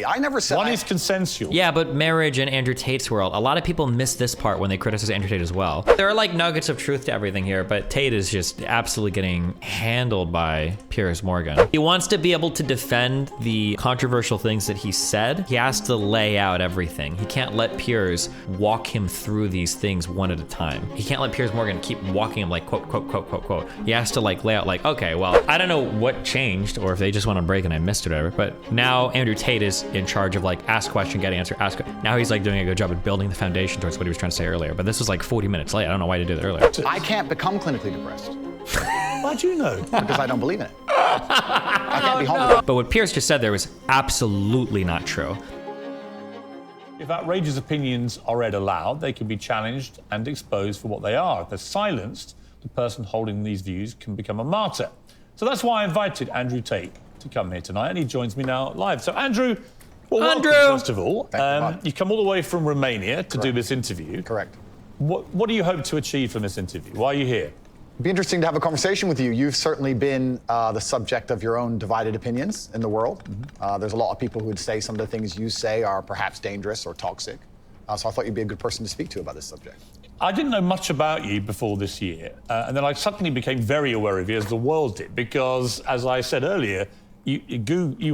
Exactly. I never said one is consensual. Yeah, but marriage in Andrew Tate's world, a lot of people miss this part when they criticize Andrew Tate as well. There are like nuggets of truth to everything here, but Tate is just absolutely getting handled by Piers Morgan. He wants to be able to defend the controversial things that he said. He has to lay out everything. He can't let Piers walk him through these things one at a time. He can't let Piers Morgan keep walking him like quote, quote, quote, quote, quote. He has to like lay out like, okay, well, I don't know what changed or if they just went on break and I missed it or whatever, but now Andrew Tate is in charge of like ask question, get answer, ask. Now he's like doing a good job at building the foundation towards what he was trying to say earlier, but this was like 40 minutes late. I don't know why he did it earlier. I can't become clinically depressed. Why do you know? Because I don't believe in it. I can't be haunted. But what Piers just said there was absolutely not true. If outrageous opinions are read aloud, they can be challenged and exposed for what they are. If they're silenced, the person holding these views can become a martyr. So that's why I invited Andrew Tate to come here tonight, and he joins me now live. So Andrew, well, welcome, first of all. You've come all the way from Romania to do this interview. Correct. What do you hope to achieve from this interview? Why are you here? It'd be interesting to have a conversation with you. You've certainly been the subject of your own divided opinions in the world. There's a lot of people who would say some of the things you say are perhaps dangerous or toxic. So I thought you'd be a good person to speak to about this subject. I didn't know much about you before this year, and then I suddenly became very aware of you, as the world did, because, as I said earlier, you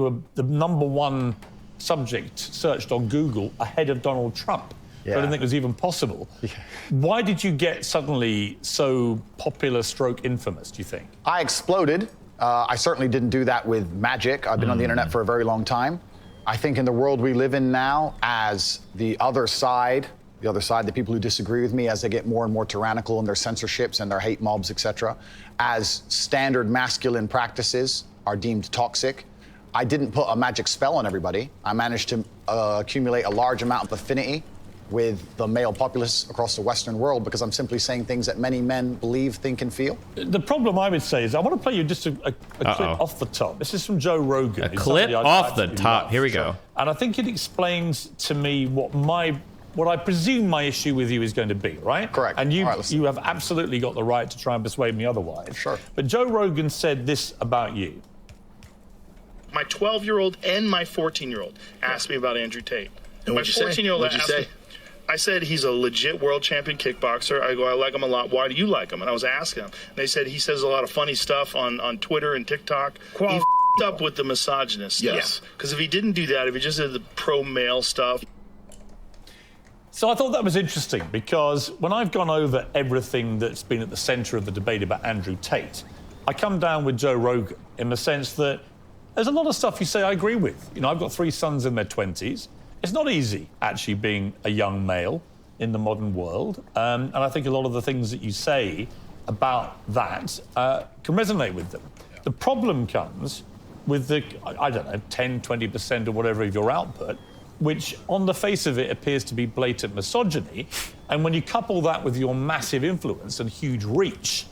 were the #1 subject searched on Google ahead of Donald Trump. Yeah. I didn't think it was even possible. Yeah. Why did you get suddenly so popular / infamous, do you think? I exploded. I certainly didn't do that with magic. I've been on the internet for a very long time. I think in the world we live in now, as the other side, the people who disagree with me, as they get more and more tyrannical in their censorships and their hate mobs, etc., as standard masculine practices are deemed toxic, I didn't put a magic spell on everybody. I managed to accumulate a large amount of affinity with the male populace across the Western world because I'm simply saying things that many men believe, think, and feel. The problem I would say is I want to play you just a clip off the top. This is from Joe Rogan. A clip off the top. Here we go. And I think it explains to me what I presume my issue with you is going to be, right? Correct. And you have absolutely got the right to try and persuade me otherwise. Sure. But Joe Rogan said this about you. My 12-year-old and my 14-year-old asked me about Andrew Tate. And my 14-year-old asked me, I said he's a legit world champion kickboxer. I go, I like him a lot. Why do you like him? And I was asking him. And they said he says a lot of funny stuff on Twitter and TikTok. He f***ed up with the misogynist. Yes. Because if he didn't do that, if he just did the pro-male stuff. So I thought that was interesting because when I've gone over everything that's been at the centre of the debate about Andrew Tate, I come down with Joe Rogan in the sense that there's a lot of stuff you say I agree with. You know, I've got 3 sons in their 20s. It's not easy, actually, being a young male in the modern world. And I think a lot of the things that you say about that can resonate with them. The problem comes with the, I don't know, 10, 20% or whatever of your output, which on the face of it appears to be blatant misogyny. And when you couple that with your massive influence and huge reach,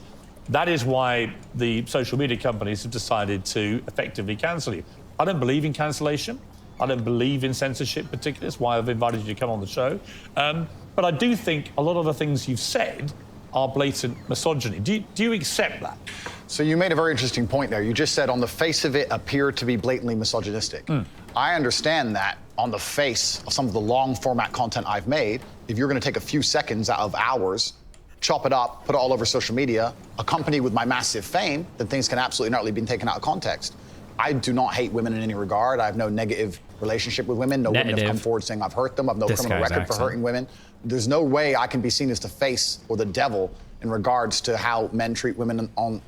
that is why the social media companies have decided to effectively cancel you. I don't believe in cancellation. I don't believe in censorship particularly. That's why I've invited you to come on the show. But I do think a lot of the things you've said are blatant misogyny. Do you accept that? So you made a very interesting point there. You just said on the face of it appear to be blatantly misogynistic. I understand that on the face of some of the long format content I've made, if you're going to take a few seconds out of hours, chop it up, put it all over social media, accompanied with my massive fame, then things can absolutely not be taken out of context. I do not hate women in any regard. I have no negative relationship with women. No women have come forward saying I've hurt them. I've no criminal record for hurting women. There's no way I can be seen as the face or the devil in regards to how men treat women on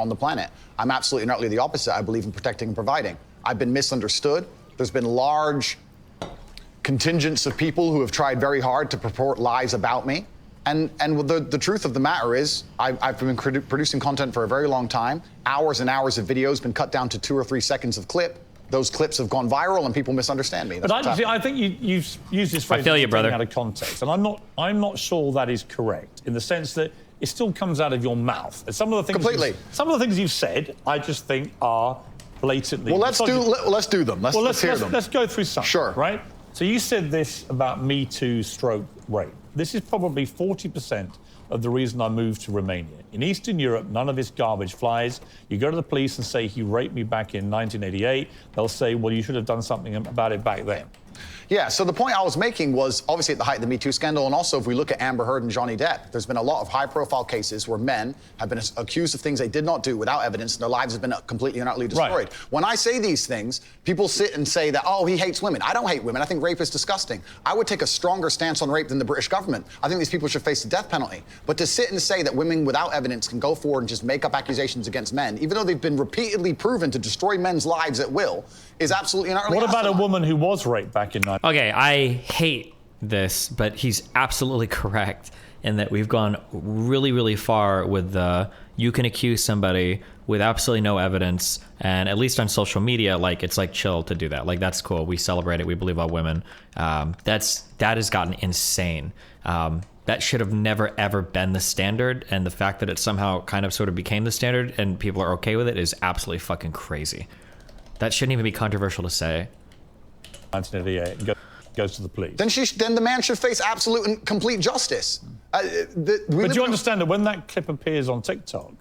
the planet. I'm absolutely and utterly the opposite. I believe in protecting and providing. I've been misunderstood. There's been large contingents of people who have tried very hard to purport lies about me. And the truth of the matter is, I've been producing content for a very long time. Hours and hours of videos been cut down to 2 or 3 seconds of clip. Those clips have gone viral and people misunderstand me. But I think you've used this phrase out of context, and I'm not sure that is correct in the sense that it still comes out of your mouth. And some of the things some of the things you've said, I just think are blatantly. Well, let's do them. Let's hear them. Let's go through some. Sure. Right. So you said this about Me Too / rape. This is probably 40% of the reason I moved to Romania. In Eastern Europe, none of this garbage flies. You go to the police and say he raped me back in 1988. They'll say, well, you should have done something about it back then. Yeah, so the point I was making was obviously at the height of the Me Too scandal, and also if we look at Amber Heard and Johnny Depp, there's been a lot of high-profile cases where men have been accused of things they did not do without evidence, and their lives have been completely and utterly destroyed. Right. When I say these things, people sit and say that, oh, he hates women. I don't hate women. I think rape is disgusting. I would take a stronger stance on rape than the British government. I think these people should face the death penalty. But to sit and say that women without evidence can go forward and just make up accusations against men, even though they've been repeatedly proven to destroy men's lives at will, is absolutely and utterly What about a asinine. woman who was raped back in 1988? Okay, I hate this, but he's absolutely correct in that we've gone really, really far with the you can accuse somebody with absolutely no evidence, and at least on social media, like it's like chill to do that. Like that's cool. We celebrate it. We believe all women. That has gotten insane. That should have never ever been the standard, and the fact that it somehow kind of sort of became the standard and people are okay with it is absolutely fucking crazy. That shouldn't even be controversial to say. 1988 and goes to the police. Then the man should face absolute and complete justice. But do you understand that when that clip appears on TikTok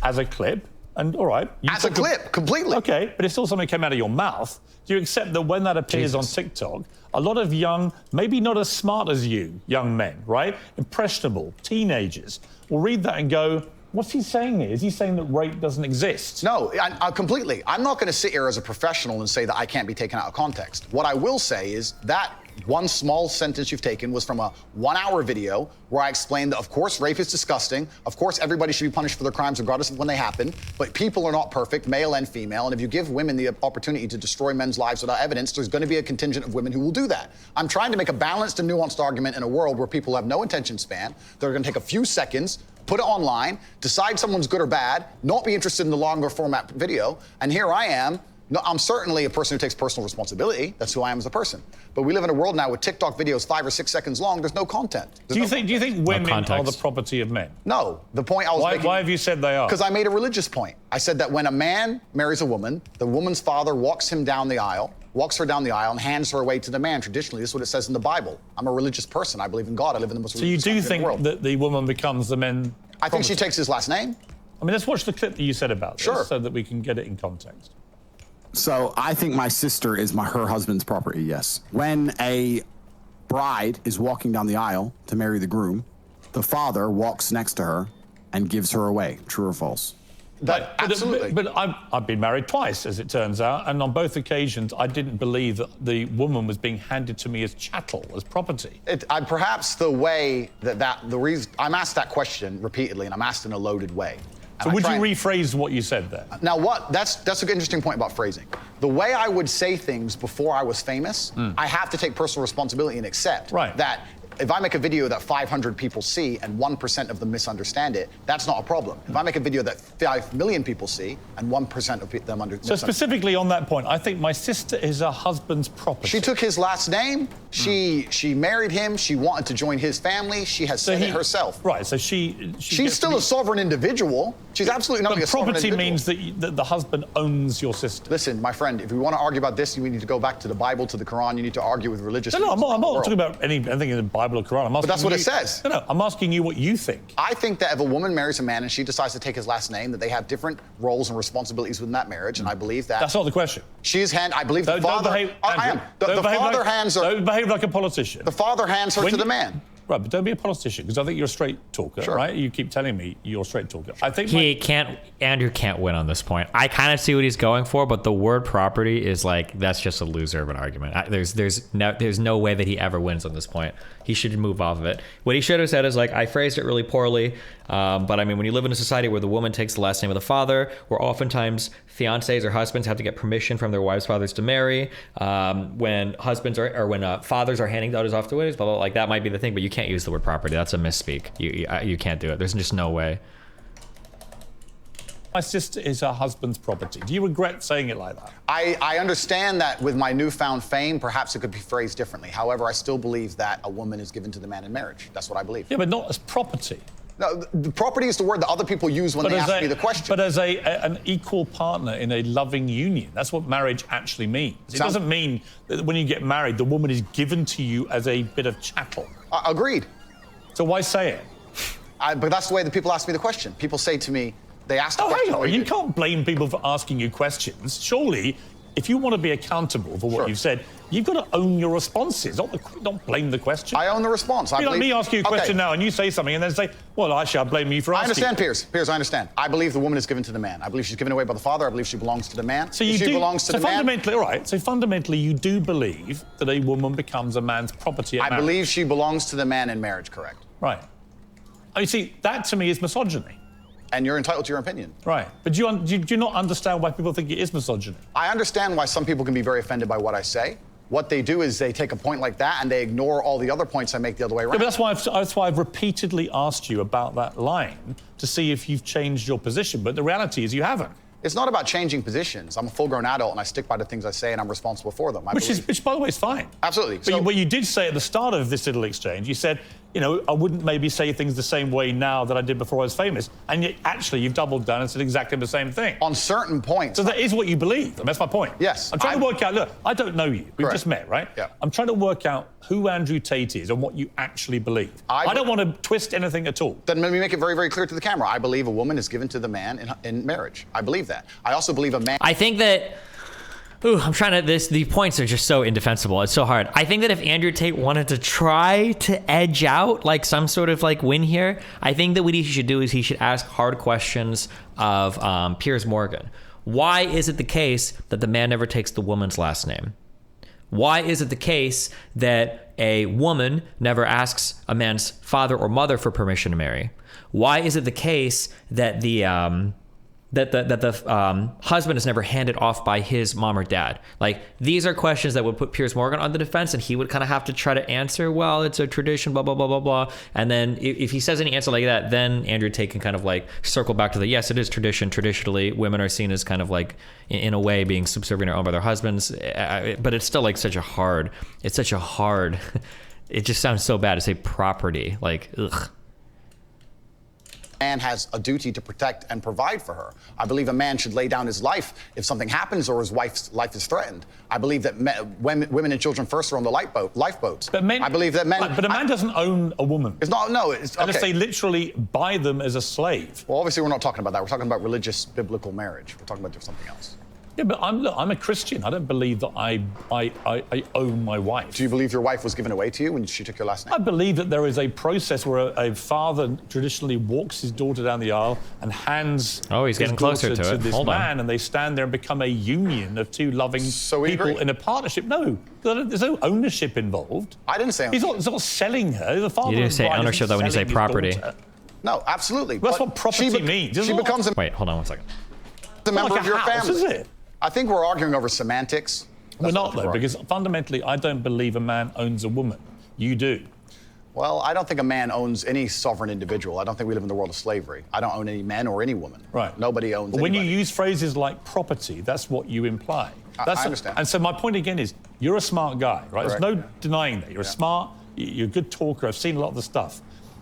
as a clip, and all right, As a clip, completely. Okay, but it's still something that came out of your mouth. Do you accept that when that appears on TikTok, a lot of young, maybe not as smart as you, young men, right, impressionable teenagers, will read that and go, what's he saying here? Is he saying that rape doesn't exist? No, I completely. I'm not going to sit here as a professional and say that I can't be taken out of context. What I will say is that one small sentence you've taken was from a 1-hour video where I explained that, of course, rape is disgusting. Of course, everybody should be punished for their crimes regardless of when they happen. But people are not perfect, male and female. And if you give women the opportunity to destroy men's lives without evidence, there's going to be a contingent of women who will do that. I'm trying to make a balanced and nuanced argument in a world where people have no attention span. They're going to take a few seconds, put it online, decide someone's good or bad, not be interested in the longer format video, and here I am. No, I'm certainly a person who takes personal responsibility. That's who I am as a person. But we live in a world now with TikTok videos 5 or 6 seconds long. There's no content. Do you think women are context. the property of men? No. The point I was making... Why have you said they are? Because I made a religious point. I said that when a man marries a woman, the woman's father walks her down the aisle, and hands her away to the man. Traditionally, this is what it says in the Bible. I'm a religious person. I believe in God. I live in the most religious country in the world. So you do think that the woman becomes the men? I think she takes his last name. I mean, let's watch the clip that you said about this so that we can get it in context. So I think my sister is her husband's property, yes. When a bride is walking down the aisle to marry the groom, the father walks next to her and gives her away. True or false? Absolutely. But I've been married twice, as it turns out, and on both occasions, I didn't believe that the woman was being handed to me as chattel, as property. Perhaps the way the reason I'm asked that question repeatedly, and I'm asked in a loaded way. So would you rephrase what you said there? Now, that's an interesting point about phrasing. The way I would say things before I was famous, I have to take personal responsibility and accept that if I make a video that 500 people see and 1% of them misunderstand it, that's not a problem. If I make a video that 5 million people see and 1% of them understand. So specifically on that point, I think my sister is her husband's property. She took his last name. She married him. She wanted to join his family. She has said it herself. Right. So she's still a sovereign individual. She's absolutely not a sovereign individual. Property means that the husband owns your sister. Listen, my friend, if we want to argue about this, you need to go back to the Bible, to the Quran. You need to argue with religious. No, I'm not talking about anything in the Bible or Quran. But that's what it says. No, I'm asking you what you think. I think that if a woman marries a man and she decides to take his last name, that they have different roles and responsibilities within that marriage, and I believe that. That's not the question. I believe the father. I am. The father hands her. Don't behave like a politician. The father hands her to the man. Right, but don't be a politician, because I think you're a straight talker, right? You keep telling me you're a straight talker. I think Andrew can't win on this point. I kind of see what he's going for, but the word property is like, that's just a loser of an argument. There's no way that he ever wins on this point. He should move off of it. What he should have said is like, I phrased it really poorly, but I mean, when you live in a society where the woman takes the last name of the father, where oftentimes fiancés or husbands have to get permission from their wives' fathers to marry, when husbands when fathers are handing daughters off to widows, blah, blah, blah, like that might be the thing, but you can't use the word property. That's a misspeak. You can't do it. There's just no way. My sister is her husband's property. Do you regret saying it like that? I understand that with my newfound fame, perhaps it could be phrased differently. However, I still believe that a woman is given to the man in marriage. That's what I believe. Yeah, but not as property. No, the property is the word that other people use when they ask me the question. But as an equal partner in a loving union. That's what marriage actually means. It doesn't mean that when you get married, the woman is given to you as a bit of chattel. Agreed. So why say it? But that's the way that people ask me the question. People say to me, they ask the Oh, question. hang on. You can't blame people for asking you questions. Surely, if you want to be accountable for what you've said, you've got to own your responses, not blame the question. I own the response. Be like me asking you a question now, and you say something, and then say, well, actually, I blame you for asking. I understand, Piers. Piers, I understand. I believe the woman is given to the man. I believe she's given away by the father. I believe she belongs to the man. So you she do, belongs to the man. All right. So fundamentally, you do believe that a woman becomes a man's property at marriage. I believe she belongs to the man in marriage, correct. Right. Oh, you see, that to me is misogyny. And you're entitled to your opinion. Right. But do you not understand why people think it is misogyny? I understand why some people can be very offended by what I say. What they do is they take a point like that and they ignore all the other points I make the other way around. Yeah, but that's why I've repeatedly asked you about that line to see if you've changed your position. But the reality is you haven't. It's not about changing positions. I'm a full-grown adult and I stick by the things I say and I'm responsible for them. Which, by the way, is fine. Absolutely. But what you did say at the start of this little exchange, you said, you know, I wouldn't maybe say things the same way now that I did before I was famous. And yet, actually, you've doubled down and said exactly the same thing. On certain points. So that is what you believe. And that's my point. Yes. I'm trying to work out, look, I don't know you. We've just met, right? Yeah. I'm trying to work out who Andrew Tate is and what you actually believe. I don't want to twist anything at all. Then let me make it very, very clear to the camera. I believe a woman is given to the man in marriage. I believe that. I also believe a man... I think that... Ooh, I'm trying to... The points are just so indefensible. It's so hard. I think that if Andrew Tate wanted to try to edge out, like, some sort of, like, win here, I think that what he should do is he should ask hard questions of Piers Morgan. Why is it the case that the man never takes the woman's last name? Why is it the case that a woman never asks a man's father or mother for permission to marry? Why is it the case that the husband is never handed off by his mom or dad? Like, these are questions that would put Piers Morgan on the defense, and he would kind of have to try to answer, well, it's a tradition, blah, blah, blah, blah, blah. And then if he says any answer like that, then Andrew Tate can kind of like circle back to the, yes, it is tradition. Traditionally, women are seen as kind of like, in a way, being subservient or owned by their husbands. But it's still like such a hard, it just sounds so bad to say property. Like, ugh. Man has a duty to protect and provide for her. I believe a man should lay down his life if something happens or his wife's life is threatened. I believe that women and children first are on the lifeboats. But men, I believe that men... But a man doesn't own a woman. It's not, no, it's... Unless they literally buy them as a slave. Well, obviously we're not talking about that. We're talking about religious, biblical marriage. We're talking about something else. Yeah, but I'm a Christian. I don't believe that I own my wife. Do you believe your wife was given away to you when she took your last name? I believe that there is a process where a father traditionally walks his daughter down the aisle and hands he's getting closer to this man, and they stand there and become a union of two loving people in a partnership. No, there's no ownership involved. I didn't say ownership. He's not selling her. The father. You didn't say ownership though when you say property. No, absolutely. Well, that's what property means. She becomes a... Wait, hold on one second. ...a member of your house, family. Is it? I think we're arguing over semantics. We're not, though, because fundamentally, I don't believe a man owns a woman. You do. Well, I don't think a man owns any sovereign individual. I don't think we live in the world of slavery. I don't own any men or any woman. Right. Nobody owns When anybody. you use phrases like property, that's what you imply. I understand. And so my point again is, you're a smart guy, right? Correct. There's no denying that. You're a smart, you're a good talker. I've seen a lot of the stuff.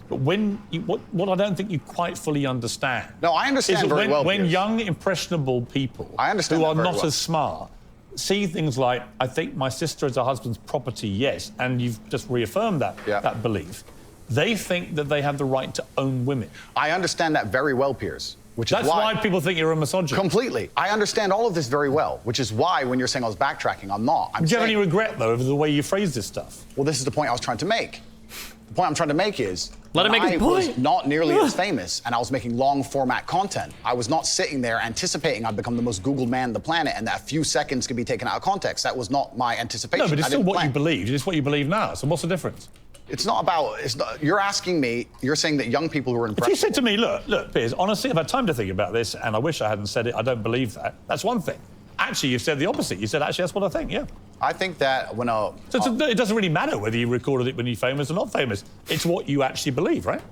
But what I don't think you quite fully understand. No, I understand very well, when Piers. young, impressionable people who are not as smart see things like, I think my sister is her husband's property, yes, and you've just reaffirmed that belief, they think that they have the right to own women. I understand that very well, Piers. That's why people think you're a misogynist. Completely. I understand all of this very well, which is why when you're saying I was backtracking, I'm not. Do you have any regret, though, over the way you phrase this stuff? Well, this is the point I was trying to make. The point I'm trying to make is... Let him make his point. I was not nearly as famous, and I was making long-format content. I was not sitting there anticipating I'd become the most Googled man on the planet and that a few seconds could be taken out of context. That was not my anticipation. No, but it's still what you believed. It's what you believe now. So what's the difference? It's not about... you're asking me... You're saying that young people who are impressionable... If you said to me, look, Piers, honestly, I've had time to think about this, and I wish I hadn't said it. I don't believe that. That's one thing. Actually, you've said the opposite. You said, actually, that's what I think, yeah. I think that when a... So it doesn't really matter whether you recorded it when you're famous or not famous. It's what you actually believe, right?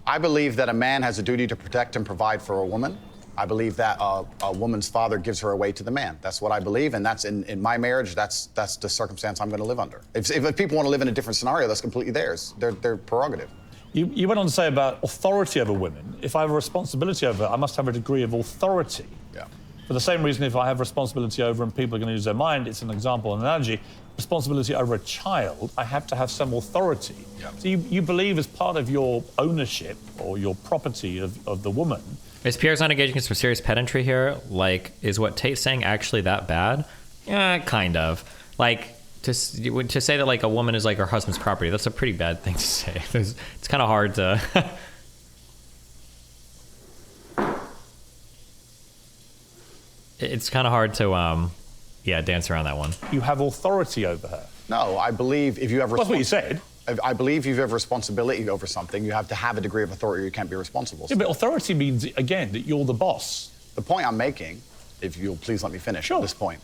I believe that a man has a duty to protect and provide for a woman. I believe that a woman's father gives her away to the man. That's what I believe, and that's in my marriage, that's the circumstance I'm going to live under. If people want to live in a different scenario, that's completely theirs. Their prerogative. You went on to say about authority over women. If I have a responsibility over her, I must have a degree of authority. Yeah. For the same reason, if I have responsibility over and people are going to use their mind, it's an example, an analogy. responsibility over a child, I have to have some authority. Yeah. So you believe as part of your ownership or your property of the woman. Is Piers not engaging in some serious pedantry here? Like, is what Tate's saying actually that bad? Yeah, kind of. Like, to say that like a woman is like her husband's property, that's a pretty bad thing to say. It's kind of hard to... It's kind of hard to, dance around that one. You have authority over her. No, I believe if you have... That's what you said. I believe if you have responsibility over something, you have to have a degree of authority or you can't be responsible. Yeah, but authority means, again, that you're the boss. The point I'm making, if you'll please let me finish Sure. at this point.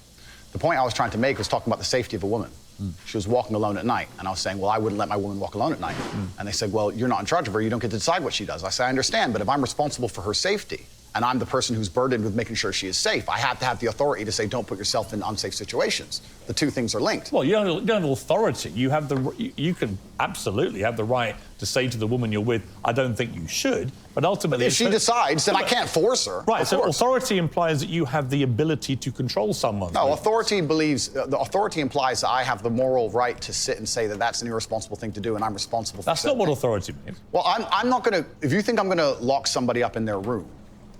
The point I was trying to make was talking about the safety of a woman. She was walking alone at night, and I was saying, well, I wouldn't let my woman walk alone at night. And they said, well, you're not in charge of her, you don't get to decide what she does. I said, I understand, but if I'm responsible for her safety, and I'm the person who's burdened with making sure she is safe, I have to have the authority to say, don't put yourself in unsafe situations. The two things are linked. Well, you don't have authority. You have you can absolutely have the right to say to the woman you're with, I don't think you should, but ultimately... If she decides, then I can't force her. Right, so authority implies that you have the ability to control someone. No, authority implies that I have the moral right to sit and say that that's an irresponsible thing to do and I'm responsible for That's not what authority means. Well, I'm not going to... If you think I'm going to lock somebody up in their room,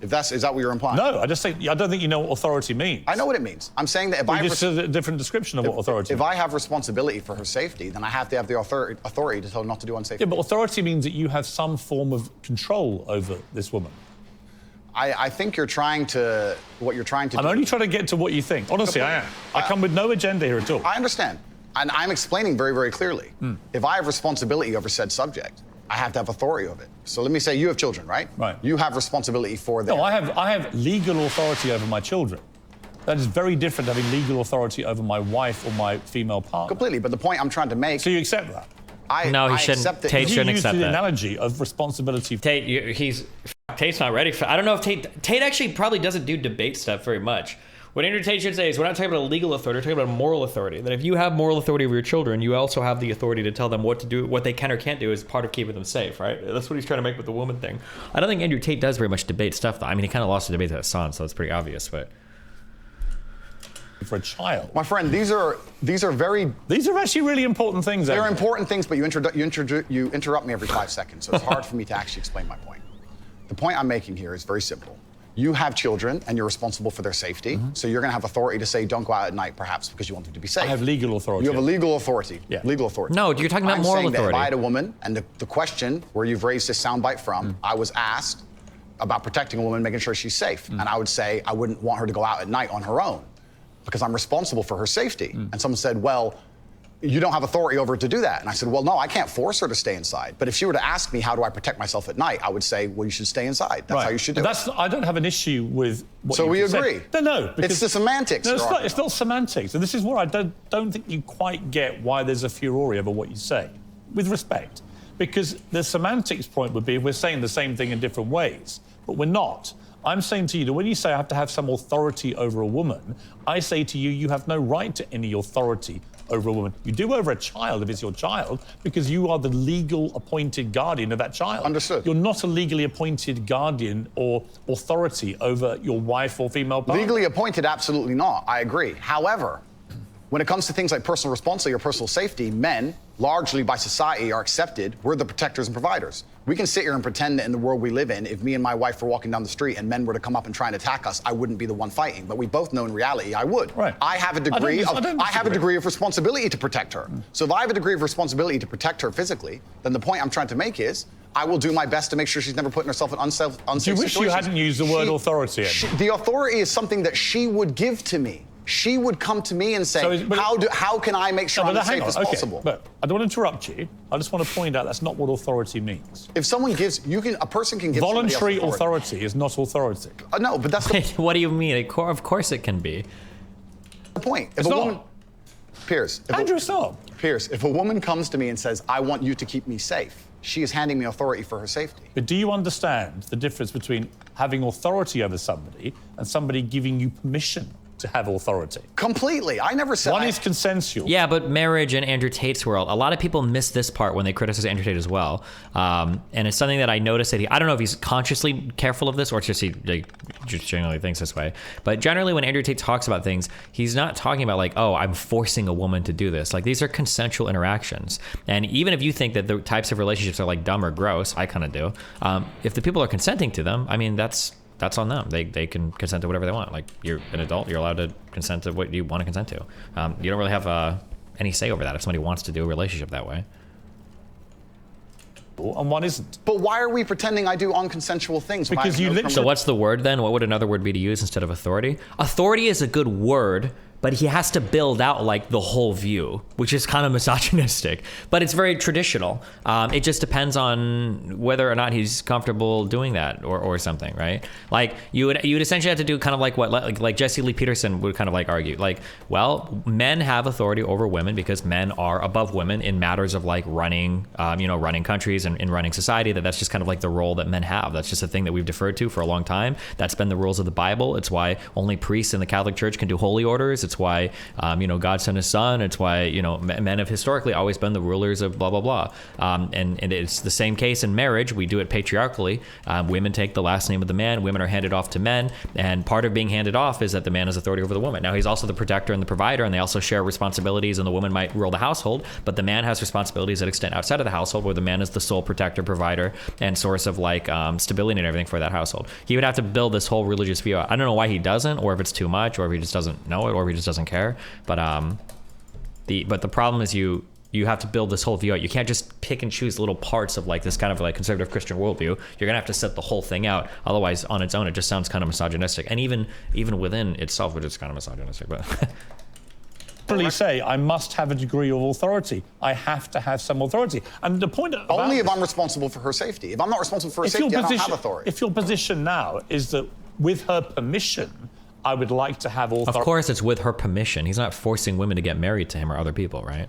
is that what you're implying? No, I don't think you know what authority means. I know what it means. I'm saying that if I... Just a different description of what authority means. If I have responsibility for her safety, then I have to have the authority to tell her not to do unsafe things. Yeah, but authority means that you have some form of control over this woman. I think you're trying to... What you're trying to do... I'm only trying to get to what you think. Honestly, I am. I come with no agenda here at all. I understand. And I'm explaining very, very clearly. If I have responsibility over said subject, I have to have authority of it. So let me say you have children, right? Right. You have responsibility for them. No, I have legal authority over my children. That is very different to having legal authority over my wife or my female partner. Completely, but the point I'm trying to make... So you accept that? No, he shouldn't. Accept it. Tate shouldn't accept the that. analogy of responsibility. Tate's not ready for... I don't know if Tate actually probably doesn't do debate stuff very much. What Andrew Tate should say is, we're not talking about a legal authority, we're talking about a moral authority. That if you have moral authority over your children, you also have the authority to tell them what to do, what they can or can't do as part of keeping them safe, right? That's what he's trying to make with the woman thing. I don't think Andrew Tate does very much debate stuff, though. I mean, he kind of lost the debate to Hassan, so it's pretty obvious, but... For a child. My friend, these are very... These are actually really important things. They're important things, but you interrupt me every 5 seconds, so it's hard for me to actually explain my point. The point I'm making here is very simple. You have children, and you're responsible for their safety, so you're going to have authority to say, don't go out at night, perhaps, because you want them to be safe. I have legal authority. You have a legal authority. Yeah. Legal authority. No, you're talking about I'm moral saying authority. That if I had a woman, and the question where you've raised this soundbite from, I was asked about protecting a woman, making sure she's safe. And I would say, I wouldn't want her to go out at night on her own, because I'm responsible for her safety. And someone said, well, you don't have authority over her to do that. And I said, well, no, I can't force her to stay inside. But if she were to ask me, how do I protect myself at night? I would say, well, you should stay inside. That's how you should do it. I don't have an issue with what So you we just agree. Said. No, because it's the semantics. No, it's not semantics. And this is where I don't think you quite get why there's a furore over what you say, with respect. Because the semantics point would be if we're saying the same thing in different ways, but we're not. I'm saying to you that when you say I have to have some authority over a woman, I say to you, you have no right to any authority over a woman. You do over a child if it's your child, because you are the legal appointed guardian of that child. Understood. You're not a legally appointed guardian or authority over your wife or female partner. Legally appointed, absolutely not. I agree. However, when it comes to things like personal responsibility or personal safety, men, largely by society, are accepted. We're the protectors and providers. We can sit here and pretend that in the world we live in, if me and my wife were walking down the street and men were to come up and try and attack us, I wouldn't be the one fighting. But we both know in reality I would. Right. I have a degree of responsibility to protect her. So if I have a degree of responsibility to protect her physically, then the point I'm trying to make is, I will do my best to make sure she's never putting herself in unsafe situations. Do you wish you hadn't used the word authority? The authority is something that she would give to me. She would come to me and say, how can I make sure I'm as safe as possible? But I don't want to interrupt you. I just want to point out that's not what authority means. If someone gives, a person can give voluntary authority is not authority. No, but that's the What do you mean? Of course it can be. The point. It's not. Piers. Andrew, it's not. Piers, if a woman comes to me and says, I want you to keep me safe, she is handing me authority for her safety. But do you understand the difference between having authority over somebody and somebody giving you permission to have authority. Completely. I never said One is consensual. Yeah, but marriage in Andrew Tate's world, a lot of people miss this part when they criticize Andrew Tate as well. And it's something that I noticed that I don't know if he's consciously careful of this or it's just he just generally thinks this way. But generally when Andrew Tate talks about things, he's not talking about like, oh, I'm forcing a woman to do this. Like these are consensual interactions. And even if you think that the types of relationships are like dumb or gross, I kind of do. If the people are consenting to them, I mean, that's on them. They can consent to whatever they want. Like you're an adult, you're allowed to consent to what you want to consent to. You don't really have any say over that if somebody wants to do a relationship that way. And one isn't. But why are we pretending I do unconsensual things? Because you literally... So what's the word then? What would another word be to use instead of authority? Authority is a good word, but he has to build out like the whole view, which is kind of misogynistic, but it's very traditional. It just depends on whether or not he's comfortable doing that or something, right? Like you would essentially have to do kind of like what like Jesse Lee Peterson would kind of like argue, like, well, men have authority over women because men are above women in matters of like running, running countries and running society. That's just kind of like the role that men have. That's just a thing that we've deferred to for a long time. That's been the rules of the Bible. It's why only priests in the Catholic Church can do holy orders. It's why, God sent his son. It's why, men have historically always been the rulers of blah, blah, blah. And it's the same case in marriage. We do it patriarchally. Women take the last name of the man. Women are handed off to men. And part of being handed off is that the man has authority over the woman. Now, he's also the protector and the provider, and they also share responsibilities, and the woman might rule the household, but the man has responsibilities that extend outside of the household, where the man is the sole protector, provider, and source of stability and everything for that household. He would have to build this whole religious view. I don't know why he doesn't, or if it's too much, or if he just doesn't know it, or if he just doesn't care. But the problem is you have to build this whole view out. You can't just pick and choose little parts of like this kind of like conservative Christian worldview. You're gonna have to set the whole thing out. Otherwise, on its own, it just sounds kind of misogynistic. And even within itself, it is kind of misogynistic. But say I must have a degree of authority. I have to have some authority. And the point about only if I'm responsible for her safety. If I'm not responsible for her safety, I don't have authority. If your position now is that with her permission, I would like to have authority. Of course, it's with her permission. He's not forcing women to get married to him or other people, right?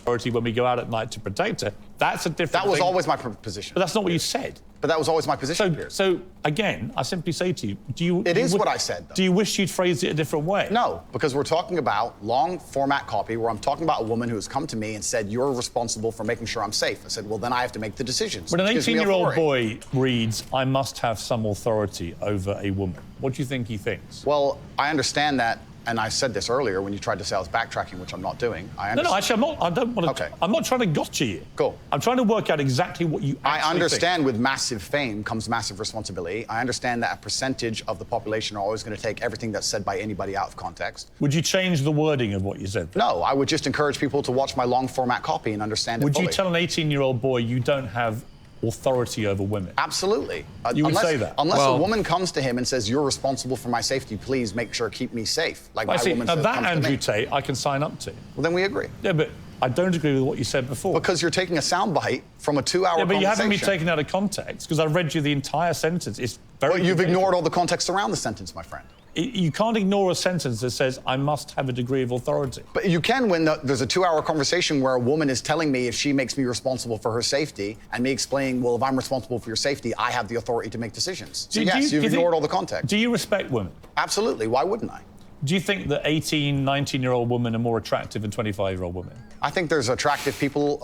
When we go out at night to protect her, that's a different That was thing. always my position. But that's not what you said. But that was always my position, Piers. So again, I simply say to you, It is what I said, though. Do you wish you'd phrased it a different way? No, because we're talking about long format copy where I'm talking about a woman who has come to me and said, you're responsible for making sure I'm safe. I said, well, then I have to make the decisions. When an which gives me 18-year-old authority. boy reads, I must have some authority over a woman, what do you think he thinks? Well, I understand that, and I said this earlier when you tried to say I was backtracking, which I'm not doing. No, actually, I'm not. I don't want to. Okay. I'm not trying to gotcha you. Cool. I'm trying to work out exactly what you actually I understand think. with massive fame comes massive responsibility. I understand that a percentage of the population are always going to take everything that's said by anybody out of context. Would you change the wording of what you said? No, I would just encourage people to watch my long format copy and understand it Would fully. you tell an 18-year-old boy you don't have authority over women? Absolutely. You would say that? Unless a woman comes to him and says, you're responsible for my safety, please make sure keep me safe. Like my woman now says, that comes to Andrew me. Tate I can sign up to. Well, then we agree. Yeah, but I don't agree with what you said before. Because you're taking a soundbite from a 2-hour Yeah, but conversation. you haven't been taken out of context, because I read you the entire sentence. It's very... Well, you've ignored all the context around the sentence, my friend. You can't ignore a sentence that says, I must have a degree of authority. But you can when there's a 2-hour conversation where a woman is telling me if she makes me responsible for her safety, and me explaining, well, if I'm responsible for your safety, I have the authority to make decisions. So yes, you've ignored all the context. Do you respect women? Absolutely. Why wouldn't I? Do you think that 18, 19-year-old women are more attractive than 25-year-old women? I think there's attractive people.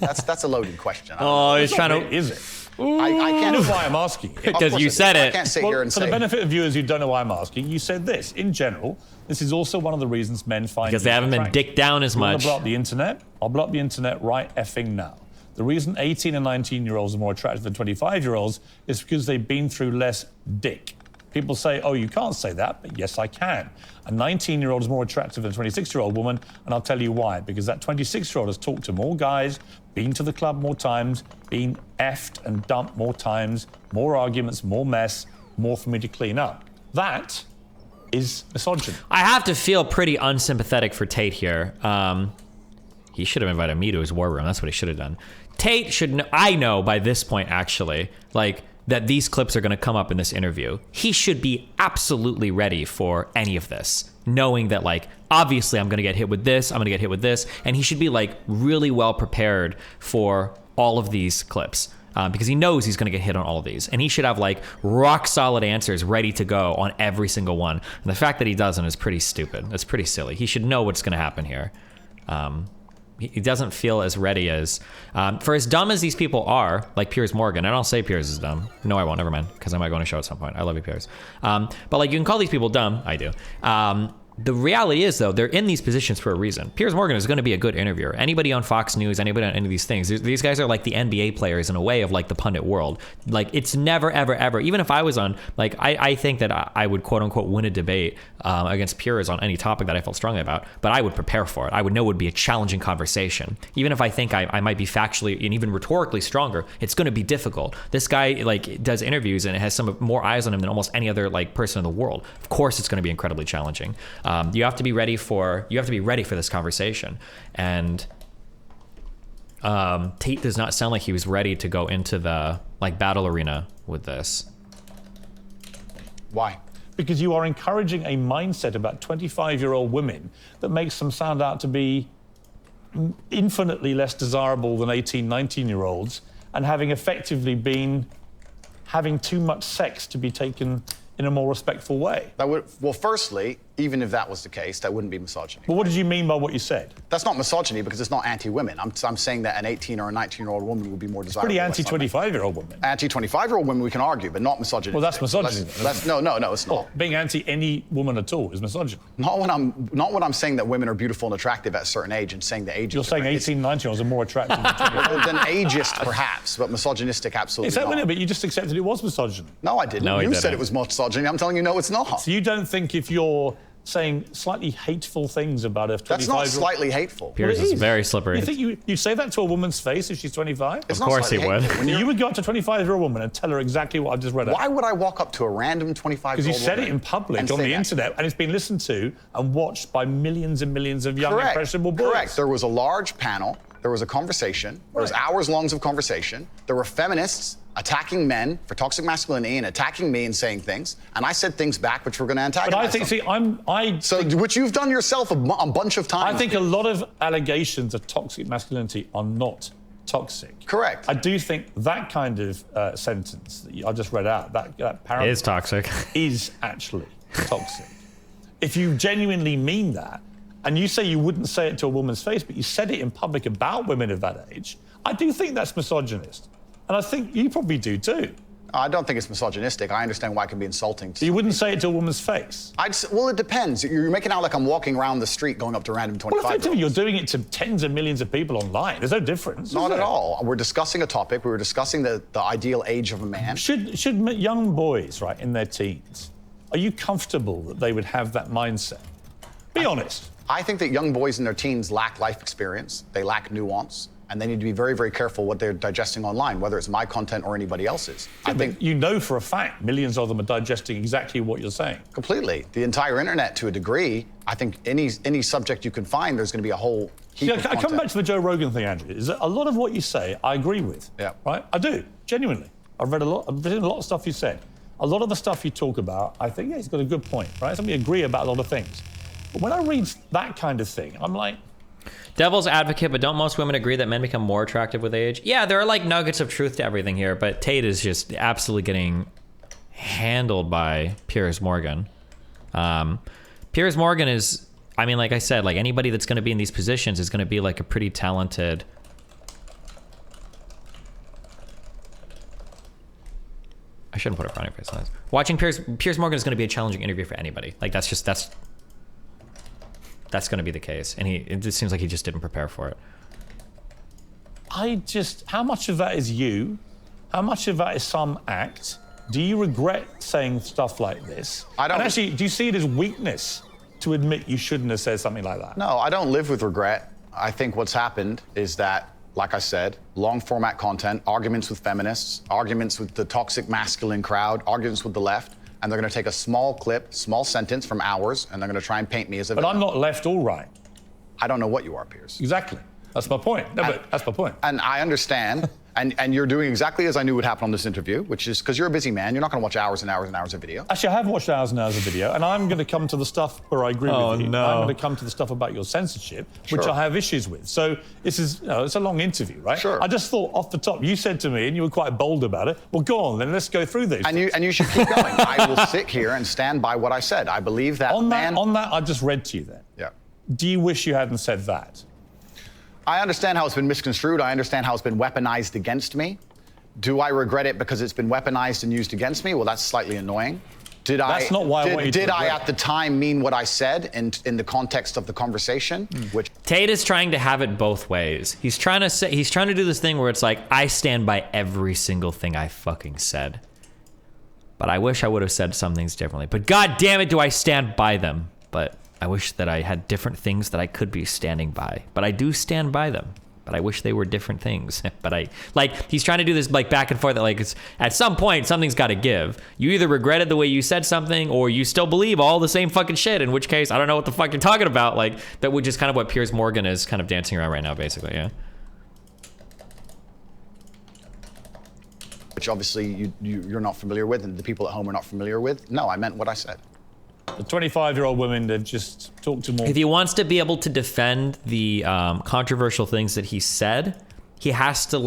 That's a loaded question. He's trying to... Is it? I can't. That's why I'm asking you. Because you said I it. can't sit here and for say. the benefit of viewers who don't know why I'm asking, you said this. In general, this is also one of the reasons men find Because they haven't been dicked down as much. I'll blow up the internet. I'll blow up the internet right effing now. The reason 18 and 19-year-olds are more attractive than 25-year-olds is because they've been through less dick. People say, oh, you can't say that, but yes, I can. A 19-year-old is more attractive than a 26-year-old woman, and I'll tell you why. Because that 26-year-old has talked to more guys, been to the club more times, been effed and dumped more times, more arguments, more mess, more for me to clean up. That is misogyny. I have to feel pretty unsympathetic for Tate here. He should have invited me to his war room. That's what he should have done. Tate should know, I know by this point, actually, like, that these clips are going to come up in this interview. He should be absolutely ready for any of this, knowing that, like, obviously I'm going to get hit with this, I'm going to get hit with this, and he should be, like, really well prepared for all of these clips. because he knows he's going to get hit on all of these. And he should have like rock solid answers ready to go on every single one. And the fact that he doesn't is pretty stupid. It's pretty silly. He should know what's going to happen here. He doesn't feel as ready as, for as dumb as these people are, like Piers Morgan, and I'll say Piers is dumb. No, I won't, never mind, because I might go on a show at some point. I love you, Piers. But like, you can call these people dumb, I do. The reality is, though, they're in these positions for a reason. Piers Morgan is going to be a good interviewer. Anybody on Fox News, anybody on any of these things, these guys are like the NBA players in a way of like the pundit world. Like, it's never, ever, ever, even if I was on, like, I think that I would quote unquote win a debate against Piers on any topic that I felt strongly about, but I would prepare for it. I would know it would be a challenging conversation. Even if I think I might be factually and even rhetorically stronger, it's going to be difficult. This guy like does interviews and it has some more eyes on him than almost any other like person in the world. Of course, it's going to be incredibly challenging. You have to be ready for this conversation, and Tate does not sound like he was ready to go into the like battle arena with this. Why? Because you are encouraging a mindset about 25-year-old women that makes them sound out to be infinitely less desirable than 18, 19-year-olds, and having effectively been having too much sex to be taken in a more respectful way. Well, firstly, even if that was the case, that wouldn't be misogyny. Well, what did you mean by what you said? That's not misogyny because it's not anti-women. I'm saying that an 18 or a 19-year-old woman would be more desirable. Pretty anti-25-year-old women. Anti-25-year-old women we can argue, but not misogyny. Well, that's misogyny. No, it's not. Well, being anti any woman at all is misogyny. Not when I'm saying that women are beautiful and attractive at a certain age and saying the age. You're saying 18, 19-year-olds are more attractive than 25. Than ageist, perhaps, but misogynistic, absolutely Is that not. but you just accepted it was misogyny. No, I didn't. No, you he said didn't. it was misogyny. I'm telling you, no, it's not. So you don't think if you're saying slightly hateful things about a 25-year-old... That's not slightly hateful. Piers is very slippery. You think you say that to a woman's face if she's 25? Of course he would. When you would go up to a 25-year-old woman and tell her exactly what I've just read out. Why would I walk up to a random 25-year-old woman? Because you said it in public on the internet, and it's been listened to and watched by millions and millions of young, impressionable boys. Correct. There was a large panel. There was a conversation. There was hours long of conversation. There were feminists attacking men for toxic masculinity and attacking me and saying things, and I said things back which were going to antagonize them. Which you've done yourself a bunch of times. I think a lot of allegations of toxic masculinity are not toxic. Correct. I do think that kind of sentence that I just read out, that paragraph is toxic. Is actually toxic. If you genuinely mean that, and you say you wouldn't say it to a woman's face, but you said it in public about women of that age, I do think that's misogynist. And I think you probably do too. I don't think it's misogynistic. I understand why it can be insulting. You wouldn't say it to a woman's face? Well, it depends. You're making out like I'm walking around the street going up to random 25-year-olds. Well, effectively, you're doing it to tens of millions of people online. There's no difference. Not at all. We're discussing a topic. We were discussing the ideal age of a man. Should young boys, right, in their teens, are you comfortable that they would have that mindset? Be honest. I think that young boys in their teens lack life experience. They lack nuance. And they need to be very, very careful what they're digesting online, whether it's my content or anybody else's. Yeah, I think you know for a fact millions of them are digesting exactly what you're saying. Completely. The entire internet, to a degree, I think any subject you can find, there's going to be a whole heap of content. I come back to the Joe Rogan thing, Andrew. Is that a lot of what you say, I agree with. Yeah. Right? I do, genuinely. I've written a lot of stuff you said. A lot of the stuff you talk about, I think, yeah, he's got a good point, right? So we agree about a lot of things. But when I read that kind of thing, I'm like... Devil's advocate, but don't most women agree that men become more attractive with age? Yeah, there are like nuggets of truth to everything here, but Tate is just absolutely getting handled by Piers Morgan. Piers Morgan is, I mean, like I said, like anybody that's going to be in these positions is going to be like a pretty talented... I shouldn't put a frowny face on this. Watching Piers Morgan is going to be a challenging interview for anybody. Like that's going to be the case, and it just seems like he just didn't prepare for it. How much of that is you? How much of that is some act? Do you regret saying stuff like this? I don't. And actually, do you see it as weakness to admit you shouldn't have said something like that? No, I don't live with regret. I think what's happened is that, like I said, long format content, arguments with feminists, arguments with the toxic masculine crowd, arguments with the left. And they're going to take a small clip, small sentence from ours, and they're going to try and paint me as a villain. But I'm not left or right. I don't know what you are, Piers. Exactly. That's my point. No, but that's my point. And I understand, And you're doing exactly as I knew would happen on this interview, which is because you're a busy man. You're not going to watch hours and hours and hours of video. Actually, I have watched hours and hours of video, and I'm going to come to the stuff where I agree with you. No. I'm going to come to the stuff about your censorship, which Sure. I have issues with. So this is, it's a long interview, right? Sure. I just thought off the top, you said to me, and you were quite bold about it, well, go on, then let's go through these. And you should keep going. I will sit here and stand by what I said. I believe that on that, I just read to you then. Yeah. Do you wish you hadn't said that? I understand how it's been misconstrued. I understand how it's been weaponized against me. Do I regret it because it's been weaponized and used against me? Well, that's slightly annoying. That's not why I want you to Did I regret at the time mean what I said in the context of the conversation? Which Tate is trying to have it both ways. He's trying to do this thing where it's like, I stand by every single thing I fucking said. But I wish I would have said some things differently. But god damn it, do I stand by them. But I wish that I had different things that I could be standing by. But I do stand by them. But I wish they were different things. But he's trying to do this like back and forth that like it's at some point something's got to give. You either regretted the way you said something or you still believe all the same fucking shit, in which case I don't know what the fuck you're talking about. Like that would just kind of what Piers Morgan is kind of dancing around right now, basically, yeah. which obviously you're not familiar with and the people at home are not familiar with. No, I meant what I said. The 25-year-old women that just talked to more. If he wants to be able to defend the controversial things that he said, he has to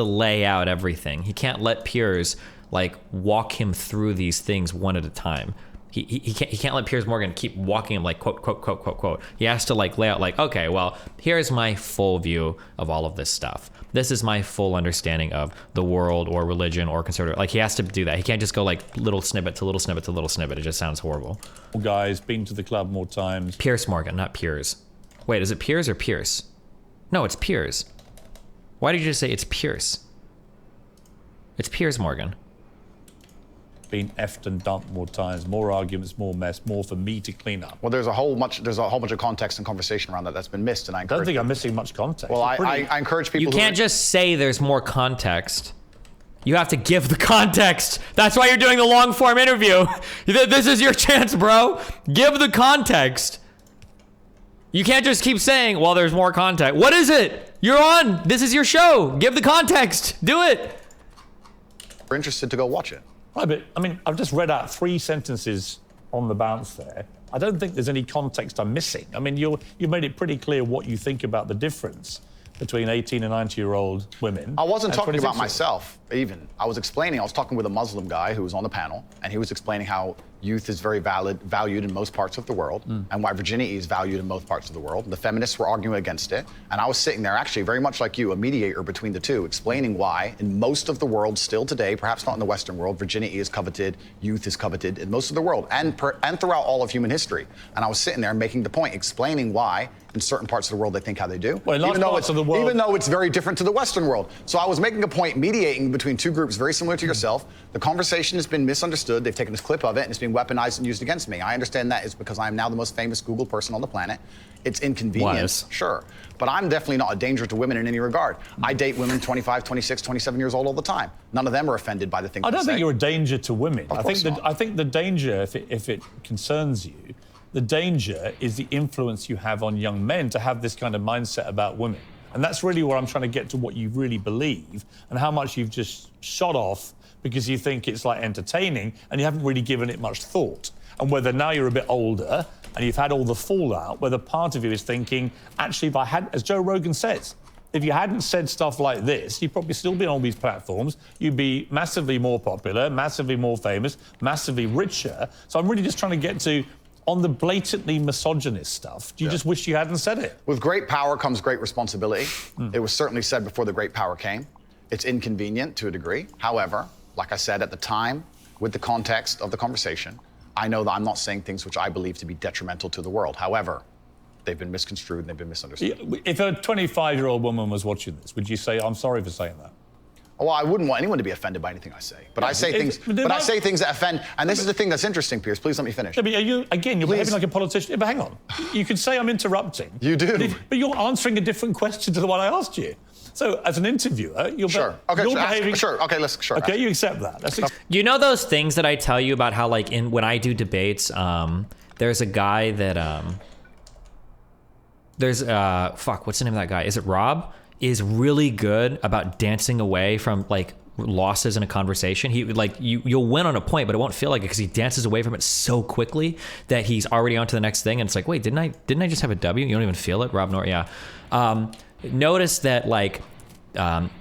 lay out everything. He can't let Piers like walk him through these things one at a time. He can't let Piers Morgan keep walking him like quote, quote, quote, quote, quote. He has to like lay out like, okay, well, here's my full view of all of this stuff. This is my full understanding of the world or religion or conservative. Like he has to do that. He can't just go like little snippet to little snippet to little snippet. It just sounds horrible. Guys, been to the club more times. Piers Morgan, not Piers. Wait, is it Piers or Pierce? No, it's Piers. Why did you just say it's Pierce? It's Piers Morgan. Been effed and dumped more times, more arguments, more mess, more for me to clean up. Well, there's a whole bunch of context and conversation around that's been missed, and I don't encourage think I'm missing much context. Well, I encourage people. You can't just say there's more context. You have to give the context. That's why you're doing the long form interview. This is your chance, bro. Give the context. You can't just keep saying, well, there's more context. What is it? You're on. This is your show. Give the context. Do it. We're interested to go watch it. Right, but I mean, I've just read out 3 sentences on the bounce there. I don't think there's any context I'm missing. I mean, you made it pretty clear what you think about the difference between 18 and 90-year-old women. I wasn't talking about 26-year-olds. myself, even. I was talking with a Muslim guy who was on the panel, and he was explaining how youth is very valued in most parts of the world, and why virginity is valued in most parts of the world. The feminists were arguing against it, and I was sitting there, actually very much like you, a mediator between the two, explaining why in most of the world still today, perhaps not in the Western world, virginity is coveted, youth is coveted in most of the world, and throughout all of human history. And I was sitting there making the point, explaining why in certain parts of the world they think how they do, well, even though it's very different to the Western world. So I was making a point, mediating between two groups very similar to yourself. The conversation has been misunderstood. They've taken this clip of it, and it's been weaponized and used against me. I understand that is because I am now the most famous Google person on the planet. It's inconvenient, sure, but I'm definitely not a danger to women in any regard. I date women 25, 26, 27 years old all the time. None of them are offended by the things I don't think you're a danger to women. Of course not. I think the danger, if it concerns you, the danger is the influence you have on young men to have this kind of mindset about women. And that's really where I'm trying to get to what you really believe and how much you've just shot off because you think it's like entertaining and you haven't really given it much thought. And whether now you're a bit older and you've had all the fallout, whether part of you is thinking, actually, if I had, as Joe Rogan says, if you hadn't said stuff like this, you'd probably still be on all these platforms. You'd be massively more popular, massively more famous, massively richer. So I'm really just trying to get to, on the blatantly misogynist stuff, do you just wish you hadn't said it? With great power comes great responsibility. It was certainly said before the great power came. It's inconvenient to a degree. However, like I said at the time, with the context of the conversation, I know that I'm not saying things which I believe to be detrimental to the world. However, they've been misconstrued and they've been misunderstood. If a 25-year-old woman was watching this, would you say, I'm sorry for saying that? Well, I wouldn't want anyone to be offended by anything I say. But I say things that offend. And this is the thing that's interesting, Piers. Please let me finish. Yeah, but you're behaving like a politician. But hang on. You could say I'm interrupting. You do. But you're answering a different question to the one I asked you. So as an interviewer, you're behaving... Sure. Okay, you accept that. You know those things that I tell you about how, like, when I do debates, there's a guy that... what's the name of that guy? Is it Rob? is really good about dancing away from like losses in a conversation. He like you'll win on a point, but it won't feel like it because he dances away from it so quickly that he's already on to the next thing. And it's like, wait, didn't I just have a W? You don't even feel it, Rob Norton. Yeah. Notice that like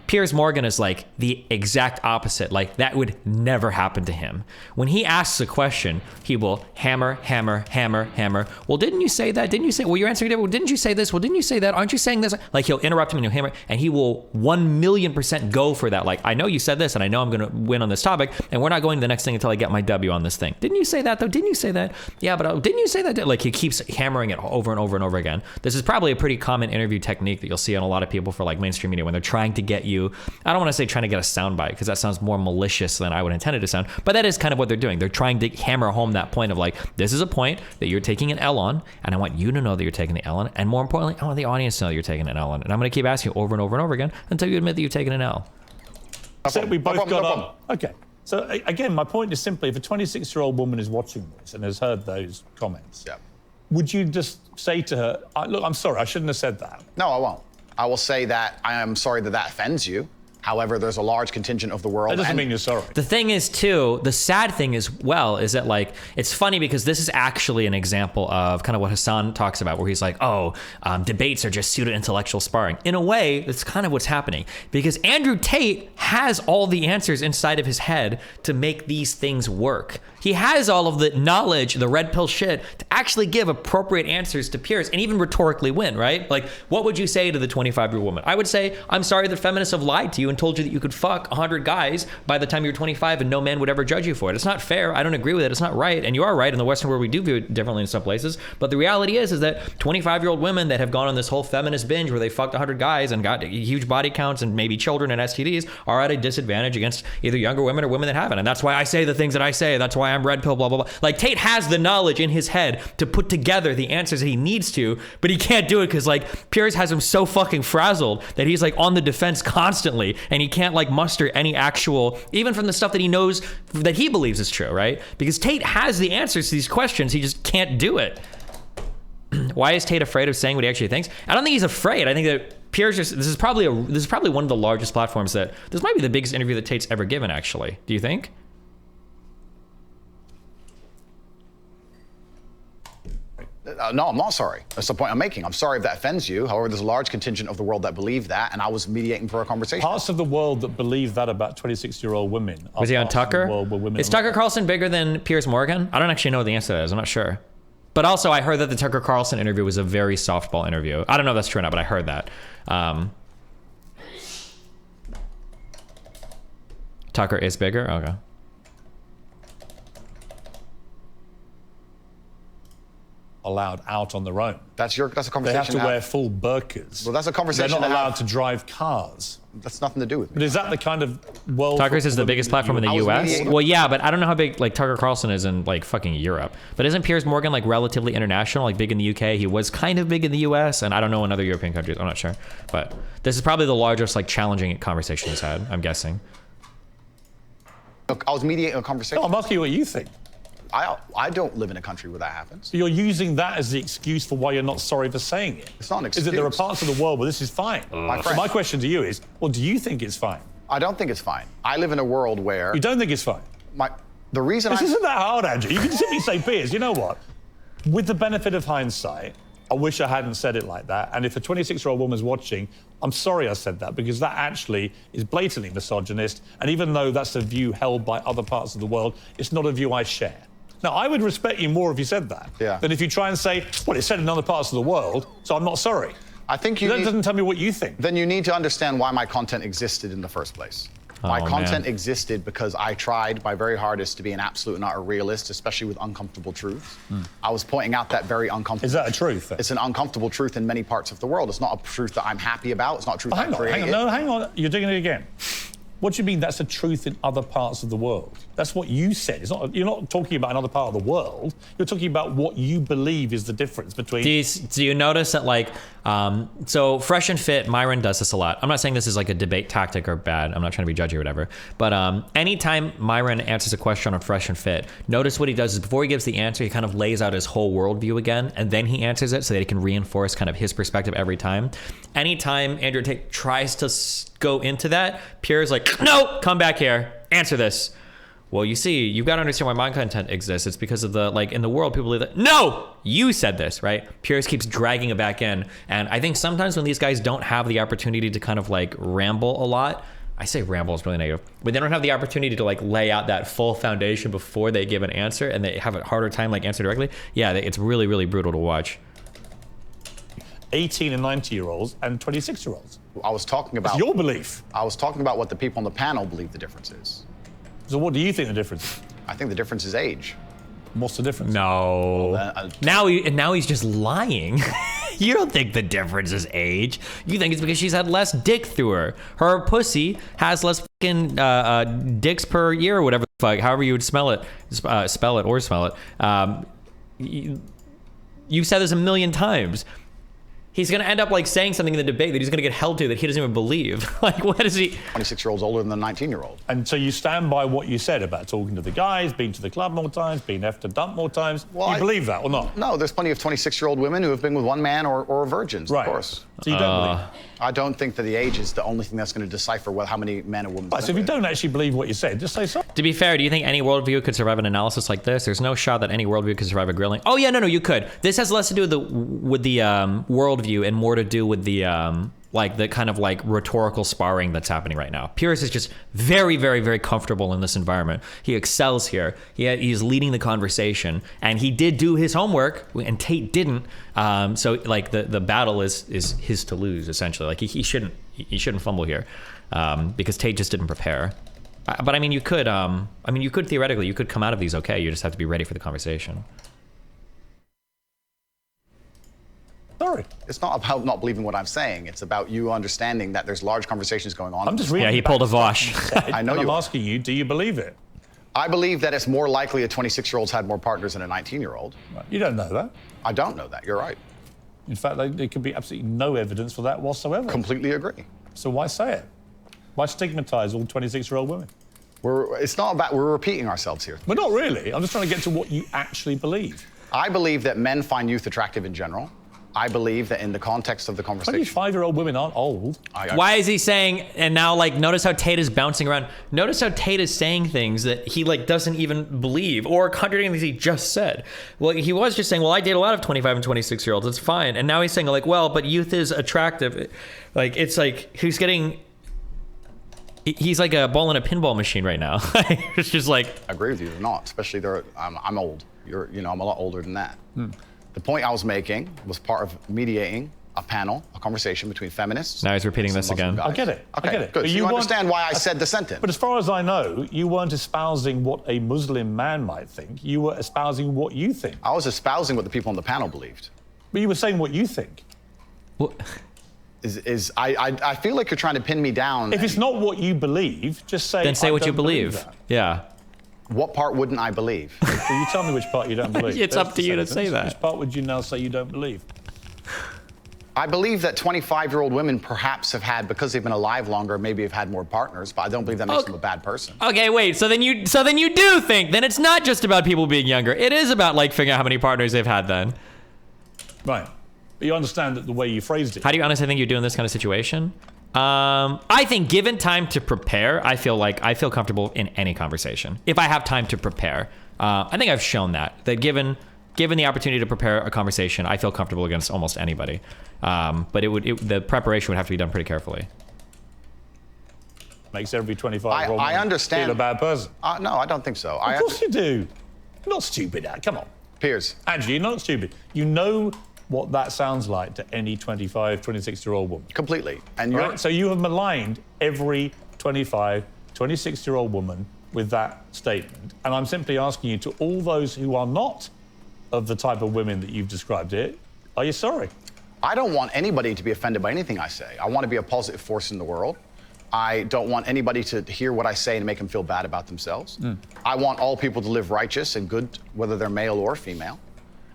Piers Morgan is like the exact opposite. Like that would never happen to him. When he asks a question, he will hammer, hammer, hammer, hammer. Well, didn't you say that? Didn't you say, well, you're answering it. Well, didn't you say this? Well, didn't you say that? Aren't you saying this? Like he'll interrupt him and he'll hammer, and he will 1,000,000% go for that. Like, I know you said this and I know I'm going to win on this topic and we're not going to the next thing until I get my W on this thing. Didn't you say that though? Didn't you say that? Yeah, but didn't you say that? Like he keeps hammering it over and over and over again. This is probably a pretty common interview technique that you'll see on a lot of people for like mainstream media when they're trying to get you, I don't want to say trying to get a soundbite because that sounds more malicious than I would intend it to sound, but that is kind of what they're doing. They're trying to hammer home that point of like, this is a point that you're taking an L on, and I want you to know that you're taking the L on, and more importantly, I want the audience to know that you're taking an L on, and I'm going to keep asking you over and over and over again until you admit that you've taken an L. So we both got on. Okay. So again, my point is simply, if a 26-year-old woman is watching this and has heard those comments, would you just say to her, look, I'm sorry, I shouldn't have said that? No, I won't. I will say that I am sorry that offends you. However, there's a large contingent of the world. That doesn't mean you're sorry. The thing is, too, the sad thing is, well, is that like, it's funny because this is actually an example of kind of what Hassan talks about, where he's like, debates are just pseudo intellectual sparring. In a way, that's kind of what's happening because Andrew Tate has all the answers inside of his head to make these things work. He has all of the knowledge, the red pill shit, to actually give appropriate answers to Piers and even rhetorically win, right? Like, what would you say to the 25-year-old woman? I would say, I'm sorry that feminists have lied to you and told you that you could fuck 100 guys by the time you're 25 and no man would ever judge you for it. It's not fair. I don't agree with it. It's not right. And you are right. In the Western world, we do view it differently in some places. But the reality is that 25-year-old women that have gone on this whole feminist binge where they fucked 100 guys and got huge body counts and maybe children and STDs are at a disadvantage against either younger women or women that haven't. And that's why I say the things that I say. That's why I'm red pill, blah, blah, blah. Like, Tate has the knowledge in his head to put together the answers that he needs to, but he can't do it because, like, Piers has him so fucking frazzled that he's, like, on the defense constantly, and he can't, like, muster any actual, even from the stuff that he knows that he believes is true, right? Because Tate has the answers to these questions. He just can't do it. Why is Tate afraid of saying what he actually thinks? I don't think he's afraid. I think that Piers just, this is probably one of the largest platforms that, this might be the biggest interview that Tate's ever given, actually. Do you think? No, I'm not sorry. That's the point I'm making. I'm sorry if that offends you. However, there's a large contingent of the world that believe that, and I was mediating for a conversation. Parts of the world that believe that about 26-year-old women. Was he on Tucker? Is Tucker Carlson bigger than Piers Morgan? I don't actually know what the answer to that is. I'm not sure. But also, I heard that the Tucker Carlson interview was a very softball interview. I don't know if that's true or not, but I heard that. Tucker is bigger? Okay. Allowed out on their own. That's a conversation. They have to wear full burqas. Well, that's a conversation. They're not allowed to drive cars. That's nothing to do with me. But is that the kind of world? Tucker's is the biggest platform in the US? Well, yeah, but I don't know how big like Tucker Carlson is in like fucking Europe. But isn't Piers Morgan like relatively international, like big in the UK? He was kind of big in the US, and I don't know in other European countries. I'm not sure. But this is probably the largest like challenging conversation he's had, I'm guessing. Look, I was mediating a conversation. No, I'm asking you what you think. I don't live in a country where that happens. So you're using that as the excuse for why you're not sorry for saying it. It's not an excuse. Is that there are parts of the world where this is fine? So my question to you is, well, do you think it's fine? I don't think it's fine. I live in a world where... You don't think it's fine? The reason This isn't that hard, Andrew. You can simply say, Piers, you know what? With the benefit of hindsight, I wish I hadn't said it like that. And if a 26-year-old woman's watching, I'm sorry I said that, because that actually is blatantly misogynist. And even though that's a view held by other parts of the world, it's not a view I share. Now, I would respect you more if you said that than if you try and say, well, it's said in other parts of the world, so I'm not sorry. I think that doesn't tell me what you think. Then you need to understand why my content existed in the first place. My content existed because I tried my very hardest to be an absolute and utter realist, especially with uncomfortable truths. I was pointing out that very uncomfortable... Is that a truth? It's an uncomfortable truth in many parts of the world. It's not a truth that I'm happy about. It's not a truth I created. Hang on. You're doing it again. What do you mean that's a truth in other parts of the world? That's what you said. It's not, you're not talking about another part of the world. You're talking about what you believe is the difference between... Do you notice that, like, So fresh and fit, Myron does this a lot. I'm not saying this is like a debate tactic or bad. I'm not trying to be judgy or whatever. But anytime Myron answers a question on fresh and fit, notice what he does is before he gives the answer, he kind of lays out his whole worldview again, and then he answers it so that he can reinforce kind of his perspective every time. Anytime Andrew Tate tries to go into that, Pierre's like, no, come back here, answer this. Well, you see, you've got to understand why my content exists. It's because of the, like, in the world, people believe that, no, you said this, right? Piers keeps dragging it back in. And I think sometimes when these guys don't have the opportunity to kind of, like, ramble a lot, I say ramble is really negative, but they don't have the opportunity to, like, lay out that full foundation before they give an answer, and they have a harder time, like, answer directly. Yeah, it's really, really brutal to watch. 18 and 90-year-olds and 26-year-olds. I was talking about... It's your belief. I was talking about what the people on the panel believe the difference is. So what do you think the difference is? I think the difference is age. What's the difference? No. Well, now he's just lying. You don't think the difference is age. You think it's because she's had less dick through her. Her pussy has less fucking dicks per year or whatever the fuck, however you would spell it or smell it. You've said this a million times. He's going to end up like saying something in the debate that he's going to get held to that he doesn't even believe. Like, what is he? 26-year-old's older than the 19-year-old. And so you stand by what you said about talking to the guys, being to the club more times, being effed and dumped more times. Well, you believe that or not? No, there's plenty of 26-year-old women who have been with one man or virgins, Right. of course. So you don't believe it? I don't think that the age is the only thing that's going to decipher how many men or women. Right, so if you don't actually believe what you said, just say so. To be fair, do you think any worldview could survive an analysis like this? There's no shot that any worldview could survive a grilling. Oh yeah, no, you could. This has less to do with the worldview and more to do with the like the kind of like rhetorical sparring that's happening right now. Piers is just very, very, very comfortable in this environment. He excels here. He's leading the conversation, and he did do his homework, and Tate didn't. So like the battle is his to lose essentially. Like he shouldn't fumble here because Tate just didn't prepare. But I mean, you could theoretically, you could come out of these okay. You just have to be ready for the conversation. Sorry. It's not about not believing what I'm saying. It's about you understanding that there's large conversations going on. I'm just reading. Yeah, he pulled a Vosh. I know I'm asking you, do you believe it? I believe that it's more likely a 26-year-old's had more partners than a 19-year-old. Right. You don't know that. I don't know that. You're right. In fact, there could be absolutely no evidence for that whatsoever. Completely agree. So why say it? Why stigmatize all 26-year-old women? It's not about, we're repeating ourselves here. Well, not really. I'm just trying to get to what you actually believe. I believe that men find youth attractive in general. I believe that in the context of the conversation. 25-year-old women aren't old. Why is he saying, and now like notice how Tate is bouncing around. Notice how Tate is saying things that he like doesn't even believe or contradicting things he just said. Well, he was just saying, well, I date a lot of 25 and 26-year-olds. It's fine. And now he's saying like, well, but youth is attractive. Like, it's like he's like a ball in a pinball machine right now. It's just like. I agree with you. They're not, especially I'm old. I'm a lot older than that. The point I was making was part of mediating a panel, a conversation between feminists. Now he's repeating this again. I get it. Okay, I get it. good. But So you understand why I said the sentence. But as far as I know, you weren't espousing what a Muslim man might think. You were espousing what you think. I was espousing what the people on the panel believed. But you were saying what you think. What? I feel like you're trying to pin me down. If it's not what you believe, just say. Then say what you believe. That. Yeah. What part wouldn't I believe? Well, you tell me which part you don't believe. It's up to you to say that. Which part would you now say you don't believe? I believe that 25-year-old women perhaps have had, because they've been alive longer, maybe have had more partners, but I don't believe that makes them a bad person. Okay, wait. So then you do think then it's not just about people being younger. It is about like figuring out how many partners they've had then. Right. But you understand that the way you phrased it. How do you honestly think you do in this kind of situation? I think given time to prepare, I feel comfortable in any conversation. If I have time to prepare, I think I've shown that given the opportunity to prepare a conversation, I feel comfortable against almost anybody. But the preparation would have to be done pretty carefully. Makes every 25-year-old I understand. feel a bad person. No, I don't think so. Of course you do. You're not stupid, come on. Piers. Andrew, you're not stupid. You know what that sounds like to any 25, 26-year-old woman. Completely. And right? So you have maligned every 25, 26-year-old woman with that statement. And I'm simply asking you, to all those who are not of the type of women that you've described here, are you sorry? I don't want anybody to be offended by anything I say. I want to be a positive force in the world. I don't want anybody to hear what I say and make them feel bad about themselves. I want all people to live righteous and good, whether they're male or female.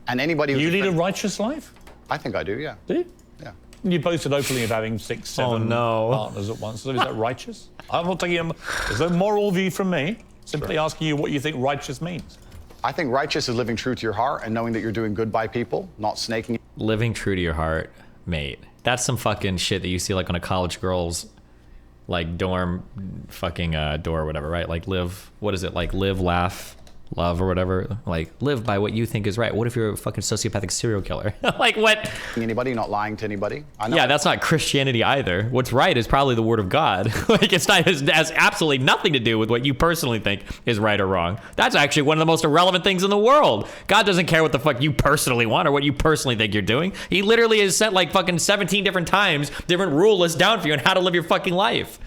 And anybody who you lead a righteous life? I think I do, yeah. Do you? Yeah. You boasted openly of having 6, 7 partners at once. So is that righteous? I'm not taking there's a moral view from me. Simply asking you what you think righteous means. I think righteous is living true to your heart and knowing that you're doing good by people, not snaking. Living true to your heart, mate. That's some fucking shit that you see like on a college girl's like dorm fucking door or whatever, right? Like live, what is it? Like live, laugh, love or whatever. Like live by what you think is right. What if you're a fucking sociopathic serial killer? Like what? Anybody, not lying to anybody. I know. Yeah, that's not Christianity either. What's right is probably the word of God. Like it has absolutely nothing to do with what you personally think is right or wrong. That's actually one of the most irrelevant things in the world. God doesn't care what the fuck you personally want or what you personally think you're doing. He literally has sent like fucking 17 different times different rule lists down for you on how to live your fucking life.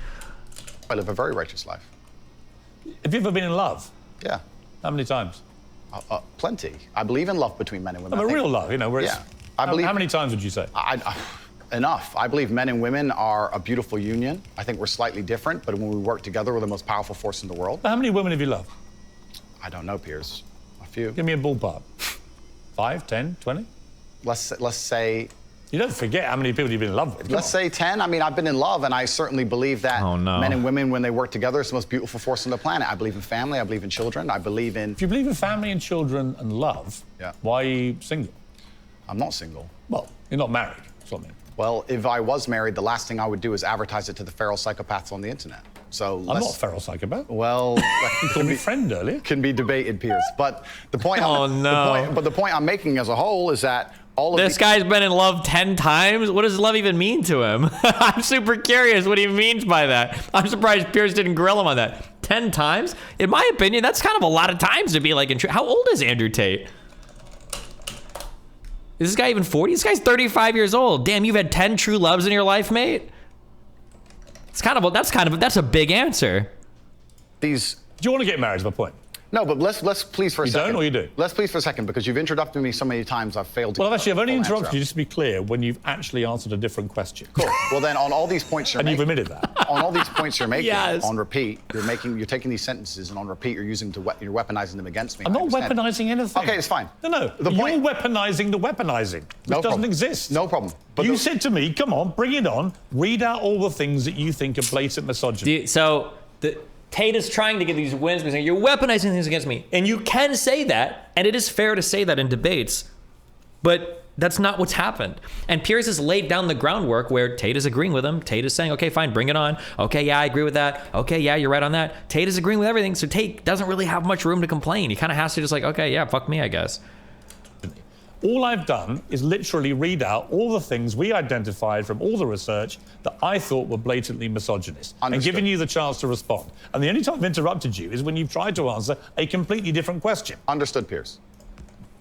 I live a very righteous life. Have you ever been in love? Yeah. How many times? Plenty. I believe in love between men and women. Real love, you know, where it's... Yeah. I believe... How many times would you say? Enough. I believe men and women are a beautiful union. I think we're slightly different, but when we work together, we're the most powerful force in the world. How many women have you loved? I don't know, Piers. A few. Give me a ballpark. 5, 10, 20? Let's say... You don't forget how many people you've been in love with. Let's say 10. I mean, I've been in love, and I certainly believe that men and women, when they work together, it's the most beautiful force on the planet. I believe in family. I believe in children. I believe in... If you believe in family and children and love, why are you single? I'm not single. Well, you're not married. That's what I mean. Well, if I was married, the last thing I would do is advertise it to the feral psychopaths on the internet. So I'm not a feral psychopath. Well, you called me friend earlier. Can be debated, Piers. But the point. The point I'm making as a whole is that all of this guy's been in love 10 times. What does love even mean to him? I'm super curious what he means by that. I'm surprised Piers didn't grill him on that. 10 times? In my opinion, that's kind of a lot of times to be like. How old is Andrew Tate? Is this guy even 40? This guy's 35 years old. Damn, you've had 10 true loves in your life, mate. That's a big answer. Do you want to get married? Is my point. No, but let's please for a second. You don't, or you do? Let's please for a second, because you've interrupted me so many times, I've failed to... Well, actually, I've only interrupted you, just to be clear, when you've actually answered a different question. Cool. Well, then, on all these points you're making... And you've admitted that. On all these points you're making, yes. On repeat, you're taking these sentences, and on repeat, you're weaponizing them against me. I'm not weaponizing anything. Okay, it's fine. No. You're weaponizing the weaponizing, which doesn't exist. No problem. But you said to me, come on, bring it on, read out all the things that you think are blatant misogyny. Tate is trying to get these wins, but saying you're weaponizing things against me. And you can say that, and it is fair to say that in debates, but that's not what's happened. And Piers has laid down the groundwork where Tate is agreeing with him. Tate is saying, okay, fine, bring it on. Okay, yeah, I agree with that. Okay, yeah, you're right on that. Tate is agreeing with everything, so Tate doesn't really have much room to complain. He kind of has to just like, okay, yeah, fuck me, I guess. All I've done is literally read out all the things we identified from all the research that I thought were blatantly misogynist. Understood. And given you the chance to respond. And the only time I've interrupted you is when you've tried to answer a completely different question. Understood, Piers.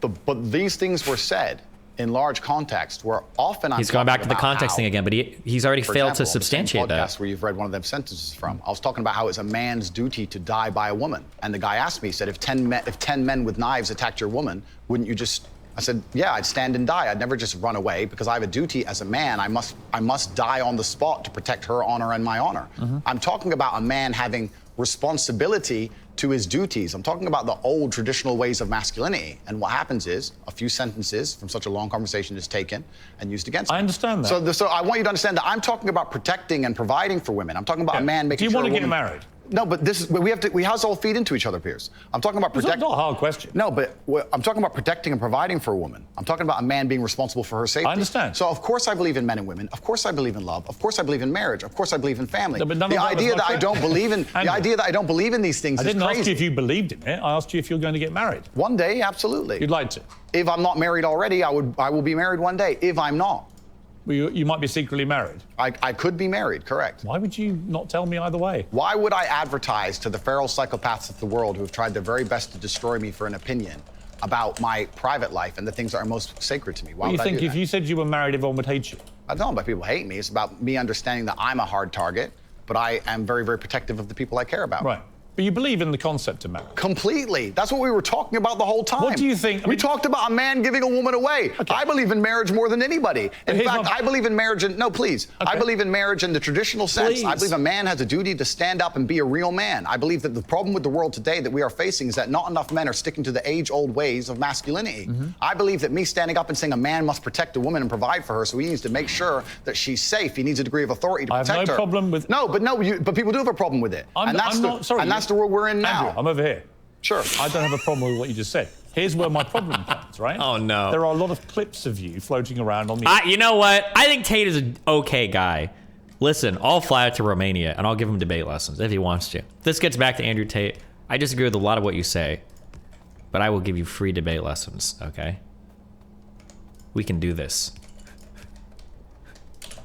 But these things were said in large context where often He's gone back to the context thing again, but he's already failed to substantiate that. Where you've read one of them sentences from. I was talking about how it's a man's duty to die by a woman. And the guy asked me, he said, if 10 men with knives attacked your woman, wouldn't you just... I said, yeah, I'd stand and die. I'd never just run away because I have a duty as a man. I must die on the spot to protect her honor and my honor. Mm-hmm. I'm talking about a man having responsibility to his duties. I'm talking about the old traditional ways of masculinity. And what happens is a few sentences from such a long conversation is taken and used against me. I understand that. So I want you to understand that I'm talking about protecting and providing for women. I'm talking about a man making sure. Do you want to get married? No, but we have to all feed into each other, Piers. I'm talking about protecting. It's not a hard question. No, but I'm talking about protecting and providing for a woman. I'm talking about a man being responsible for her safety. I understand. So of course I believe in men and women. Of course I believe in love. Of course I believe in marriage. Of course I believe in family. No, but the idea that I don't believe in the idea that I don't believe in these things is crazy. I didn't ask you if you believed in it. I asked you if you're going to get married. One day, absolutely. You'd like to. If I'm not married already, I will be married one day. If I'm not. Well, you might be secretly married. I could be married, correct. Why would you not tell me either way? Why would I advertise to the feral psychopaths of the world who have tried their very best to destroy me for an opinion about my private life and the things that are most sacred to me? Why would I do that? If you said you were married, everyone would hate you? I don't know about people hate me. It's about me understanding that I'm a hard target, but I am very, very protective of the people I care about. Right. But you believe in the concept of marriage? Completely. That's what we were talking about the whole time. What do you think? We talked about a man giving a woman away. Okay. I believe in marriage more than anybody. In fact, I believe in marriage no, please. Okay. I believe in marriage in the traditional sense. Please. I believe a man has a duty to stand up and be a real man. I believe that the problem with the world today that we are facing is that not enough men are sticking to the age-old ways of masculinity. I believe that me standing up and saying a man must protect a woman and provide for her, so he needs to make sure that she's safe. He needs a degree of authority to protect her. I have no problem with... But people do have a problem with it. That's the world we're in now. Andrew, I'm over here. Sure. I don't have a problem with what you just said. Here's where my problem comes, right? Oh, no. There are a lot of clips of you floating around on the... You know what? I think Tate is an okay guy. Listen, I'll fly out to Romania, and I'll give him debate lessons if he wants to. This gets back to Andrew Tate. I disagree with a lot of what you say, but I will give you free debate lessons, okay? We can do this.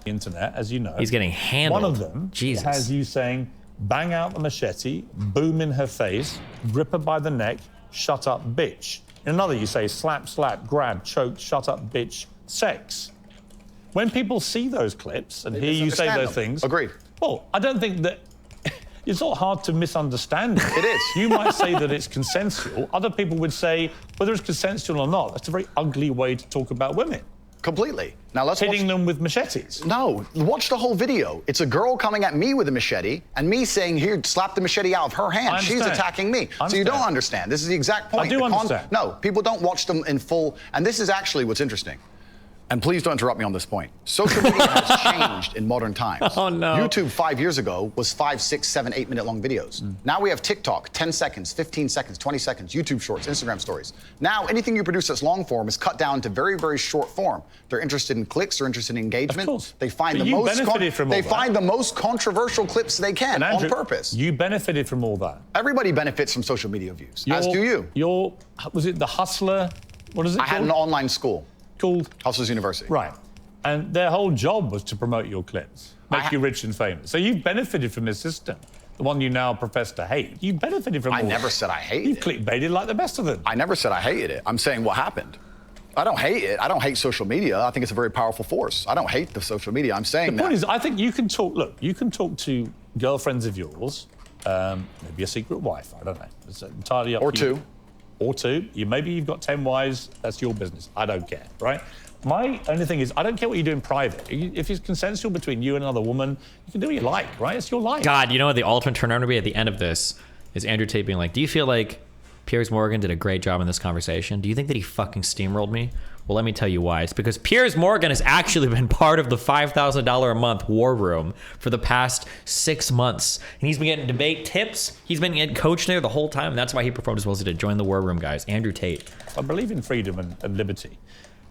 Internet, as you know. He's getting handled. One of them has you saying, bang out the machete, boom in her face, grip her by the neck, shut up, bitch. In another, you say slap, slap, grab, choke, shut up, bitch, sex. When people see those clips and hear you say those things... Agreed. Well, I don't think that... It's not hard to misunderstand. It is. You might say that it's consensual. Other people would say, whether it's consensual or not, that's a very ugly way to talk about women. Completely. Now let's hitting them with machetes. No, watch the whole video. It's a girl coming at me with a machete and me saying, here, slap the machete out of her hand. She's attacking me. So you don't understand. This is the exact point. I do understand. No, people don't watch them in full. And this is actually what's interesting. And please don't interrupt me on this point. Social media has changed in modern times. Oh, no. YouTube 5 years ago was 5, 6, 7, 8 minute long videos. Now we have TikTok, 10 seconds, 15 seconds, 20 seconds, YouTube shorts, Instagram stories. Now anything you produce that's long form is cut down to very, very short form. They're interested in clicks, they're interested in engagement. Of course. They find the most controversial clips they can on purpose. You benefited from all that. Everybody benefits from social media views, as do you. Was it the Hustler? What is it called? I had an online school. Called Hustlers University. Right. And their whole job was to promote your clips, make you rich and famous. So you've benefited from this system, the one you now profess to hate. You benefited from I never said I hated it. You clickbaited like the best of them. I never said I hated it. I'm saying what happened. I don't hate it. I don't hate social media. I think it's a very powerful force. I don't hate the social media. I'm saying the point is, I think you can talk, look, you can talk to girlfriends of yours, maybe a secret wife, I don't know. It's entirely up to you. Or two. Maybe you've got 10 wives, that's your business. I don't care, right? My only thing is, I don't care what you do in private. If it's consensual between you and another woman, you can do what you like, right? It's your life. God, you know what the ultimate turn on to be at the end of this is Andrew Tate being like, do you feel like Piers Morgan did a great job in this conversation? Do you think that he fucking steamrolled me? Well, let me tell you why. It's because Piers Morgan has actually been part of the $5,000 a month war room for the past 6 months. And he's been getting debate tips. He's been getting coached there the whole time. And that's why he performed as well as he did. Join the war room, guys. Andrew Tate. I believe in freedom and liberty.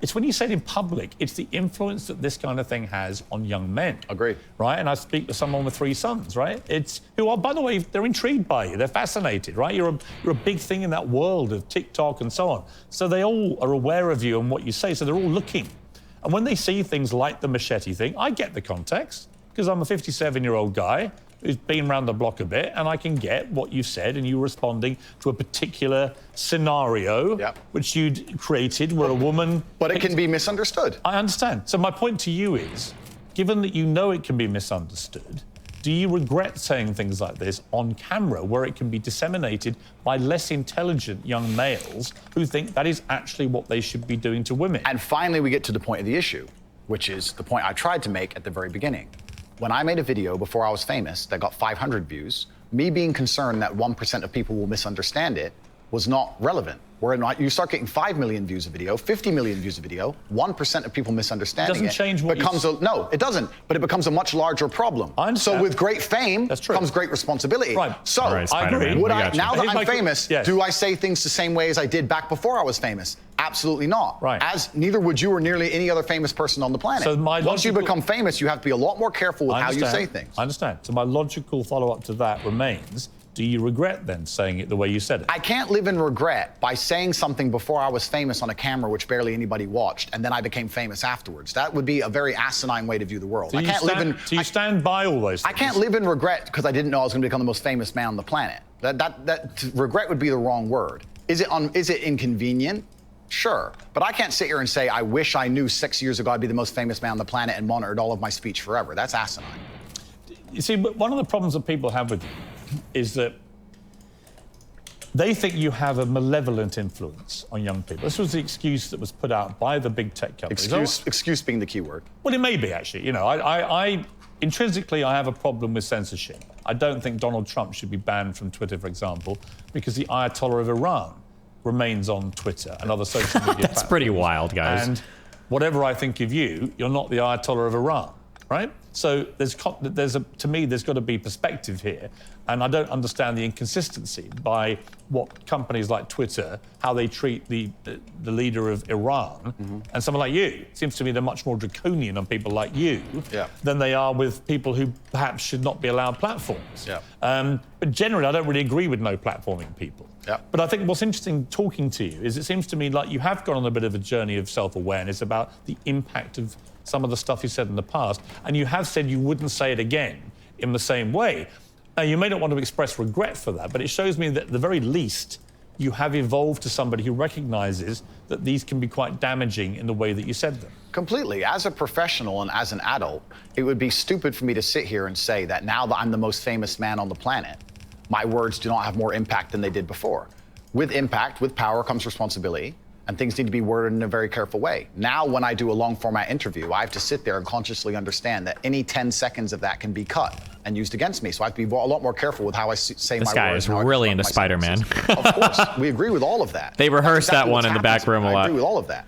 It's when you say it in public, it's the influence that this kind of thing has on young men. Agreed. Right? And I speak to someone with 3 sons, right? Who are, by the way, they're intrigued by you. They're fascinated, right? You're a big thing in that world of TikTok and so on. So they all are aware of you and what you say, so they're all looking. And when they see things like the machete thing, I get the context, because I'm a 57-year-old guy who's been around the block a bit, and I can get what you said, and you responding to a particular scenario which you'd created where a woman... But it can be misunderstood. I understand. So my point to you is, given that you know it can be misunderstood, do you regret saying things like this on camera where it can be disseminated by less intelligent young males who think that is actually what they should be doing to women? And finally, we get to the point of the issue, which is the point I tried to make at the very beginning. When I made a video before I was famous that got 500 views, me being concerned that 1% of people will misunderstand it was not relevant. You start getting 5 million views a video, 50 million views a video, 1% of people misunderstanding it. Doesn't change what No, it doesn't, but it becomes a much larger problem. I understand. So with great fame comes great responsibility. Right. So I agree. Now that I'm famous, do I say things the same way as I did back before I was famous? Absolutely not. Right. As neither would you or nearly any other famous person on the planet. So once you become famous, you have to be a lot more careful with how you say things. I understand. So my logical follow-up to that remains, do you regret then saying it the way you said it? I can't live in regret by saying something before I was famous on a camera which barely anybody watched, and then I became famous afterwards. That would be a very asinine way to view the world. Do you stand by all those things? I can't live in regret because I didn't know I was going to become the most famous man on the planet. Regret would be the wrong word. Is it inconvenient? Sure. But I can't sit here and say, I wish I knew 6 years ago I'd be the most famous man on the planet and monitored all of my speech forever. That's asinine. You see, but one of the problems that people have with you is that they think you have a malevolent influence on young people. This was the excuse that was put out by the big tech companies. Excuse being the key word. Well, it may be, actually. You know, I intrinsically, I have a problem with censorship. I don't think Donald Trump should be banned from Twitter, for example, because the Ayatollah of Iran remains on Twitter and other social media That's pretty wild, guys. And whatever I think of you, you're not the Ayatollah of Iran, right? So to me, there's got to be perspective here. And I don't understand the inconsistency by what companies like Twitter, how they treat the leader of Iran and someone like you. It seems to me they're much more draconian on people like you than they are with people who perhaps should not be allowed platforms. But generally, I don't really agree with no platforming people. But I think what's interesting talking to you is it seems to me like you have gone on a bit of a journey of self-awareness about the impact of some of the stuff you said in the past, and you have said you wouldn't say it again in the same way. Now, you may not want to express regret for that, but it shows me that at the very least, you have evolved to somebody who recognizes that these can be quite damaging in the way that you said them. Completely. As a professional and as an adult, it would be stupid for me to sit here and say that now that I'm the most famous man on the planet, my words do not have more impact than they did before. With impact, with power comes responsibility, and things need to be worded in a very careful way. Now, when I do a long format interview, I have to sit there and consciously understand that any 10 seconds of that can be cut and used against me. So I have to be a lot more careful with how I say my words. This guy is really into Spider-Man. Of course, we agree with all of that. They rehearsed that one in the back room a lot. I agree with all of that.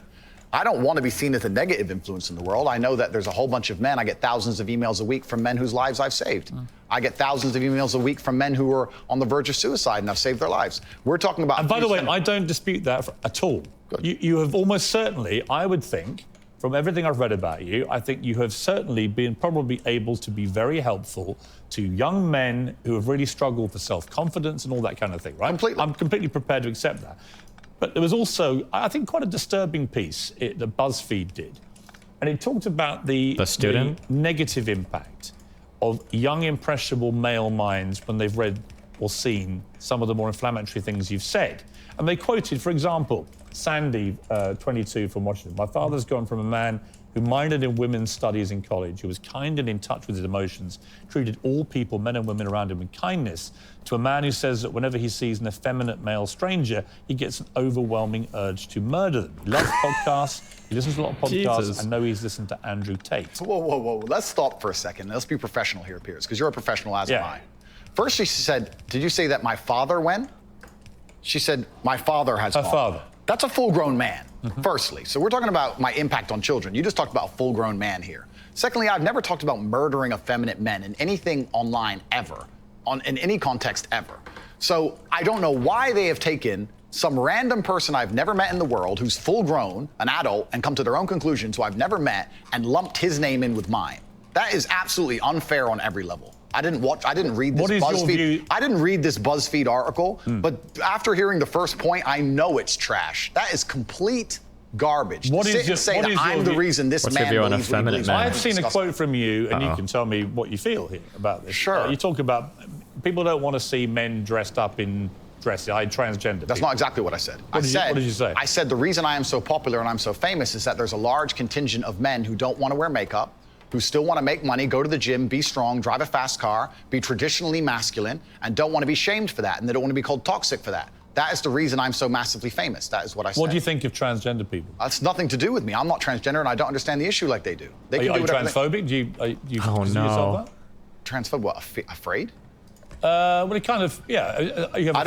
I don't want to be seen as a negative influence in the world. I know that there's a whole bunch of men. I get thousands of emails a week from men whose lives I've saved. I get thousands of emails a week from men who are on the verge of suicide and I've saved their lives. We're talking about... And by the way, I don't dispute that at all. You have almost certainly, I would think, from everything I've read about you, I think you have certainly been probably able to be very helpful to young men who have really struggled for self-confidence and all that kind of thing, right? Completely. I'm completely prepared to accept that. But there was also, I think, quite a disturbing piece that BuzzFeed did. And it talked about the negative impact of young, impressionable male minds when they've read or seen some of the more inflammatory things you've said. And they quoted, for example, Sandy, 22, from Washington. My father's gone from a man who minored in women's studies in college, who was kind and in touch with his emotions, treated all people, men and women around him, with kindness, to a man who says that whenever he sees an effeminate male stranger, he gets an overwhelming urge to murder them. He loves podcasts. He listens to a lot of podcasts. Jesus. I know he's listened to Andrew Tate. Whoa. Let's stop for a second. Let's be professional here, Piers, because you're a professional, as am I. First, she said, did you say that my father went? She said, my father has gone. Her father. That's a full-grown man, firstly. So we're talking about my impact on children. You just talked about a full-grown man here. Secondly, I've never talked about murdering effeminate men in anything online ever, in any context ever. So I don't know why they have taken some random person I've never met in the world who's full-grown, an adult, and come to their own conclusions who I've never met and lumped his name in with mine. That is absolutely unfair on every level. I didn't read this BuzzFeed. I didn't read this BuzzFeed article, but after hearing the first point, I know it's trash. That is complete garbage. I'm the reason this man believes what he believes. I've seen a quote from you, and you can tell me what you feel here about this. Sure. You talk about people don't want to see men dressed up in dresses, transgender. That's not exactly what I said. What did you say? I said the reason I am so popular and I'm so famous is that there's a large contingent of men who don't want to wear makeup, who still want to make money, go to the gym, be strong, drive a fast car, be traditionally masculine, and don't want to be shamed for that, and they don't want to be called toxic for that. That is the reason I'm so massively famous. That is what I said. What do you think of transgender people? That's nothing to do with me. I'm not transgender, and I don't understand the issue like they do. Are you transphobic? Do you consider yourself that? Transphobic? What? Afraid? Well, it kind of, yeah. I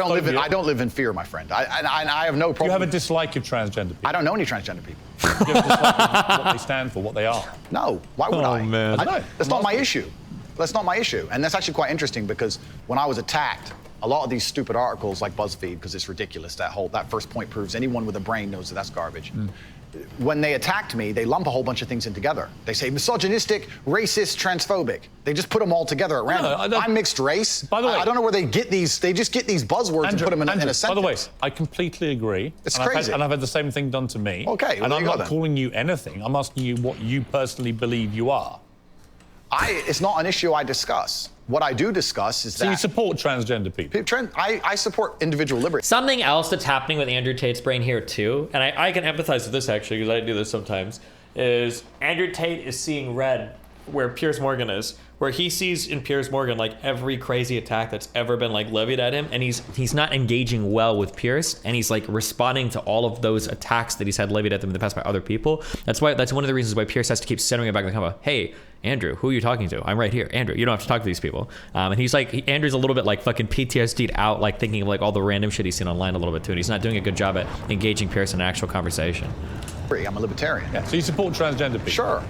don't live in fear, my friend. I have no problem. Do you have a dislike of transgender people? I don't know any transgender people. Do you have a dislike of what they stand for, what they are? No. Why would I? Man. That's not my issue. That's not my issue. And that's actually quite interesting because when I was attacked, a lot of these stupid articles like BuzzFeed, because it's ridiculous, that first point proves anyone with a brain knows that that's garbage. When they attacked me, they lump a whole bunch of things in together. They say misogynistic, racist, transphobic. They just put them all together at random. I'm mixed race. By the way, I don't know where they get these. They just get these buzzwords and put them in a sentence. By the way, I completely agree. It's crazy. And I've had the same thing done to me. Okay. And I'm not calling you anything. I'm asking you what you personally believe you are. It's not an issue I discuss. What I do discuss is that... So you support transgender people? I support individual liberty. Something else that's happening with Andrew Tate's brain here too, and I can empathize with this actually because I do this sometimes, is Andrew Tate is seeing red where Piers Morgan is, where he sees in Piers Morgan like every crazy attack that's ever been like levied at him, and he's not engaging well with Piers, and he's like responding to all of those attacks that he's had levied at them in the past by other people. That's one of the reasons why Piers has to keep centering it back in the camera. Hey, Andrew, who are you talking to? I'm right here. Andrew, you don't have to talk to these people. And he's like, Andrew's a little bit like fucking PTSD'd out, like thinking of like all the random shit he's seen online a little bit too, and he's not doing a good job at engaging Piers in an actual conversation. I'm a libertarian. Yeah. So you support transgender people?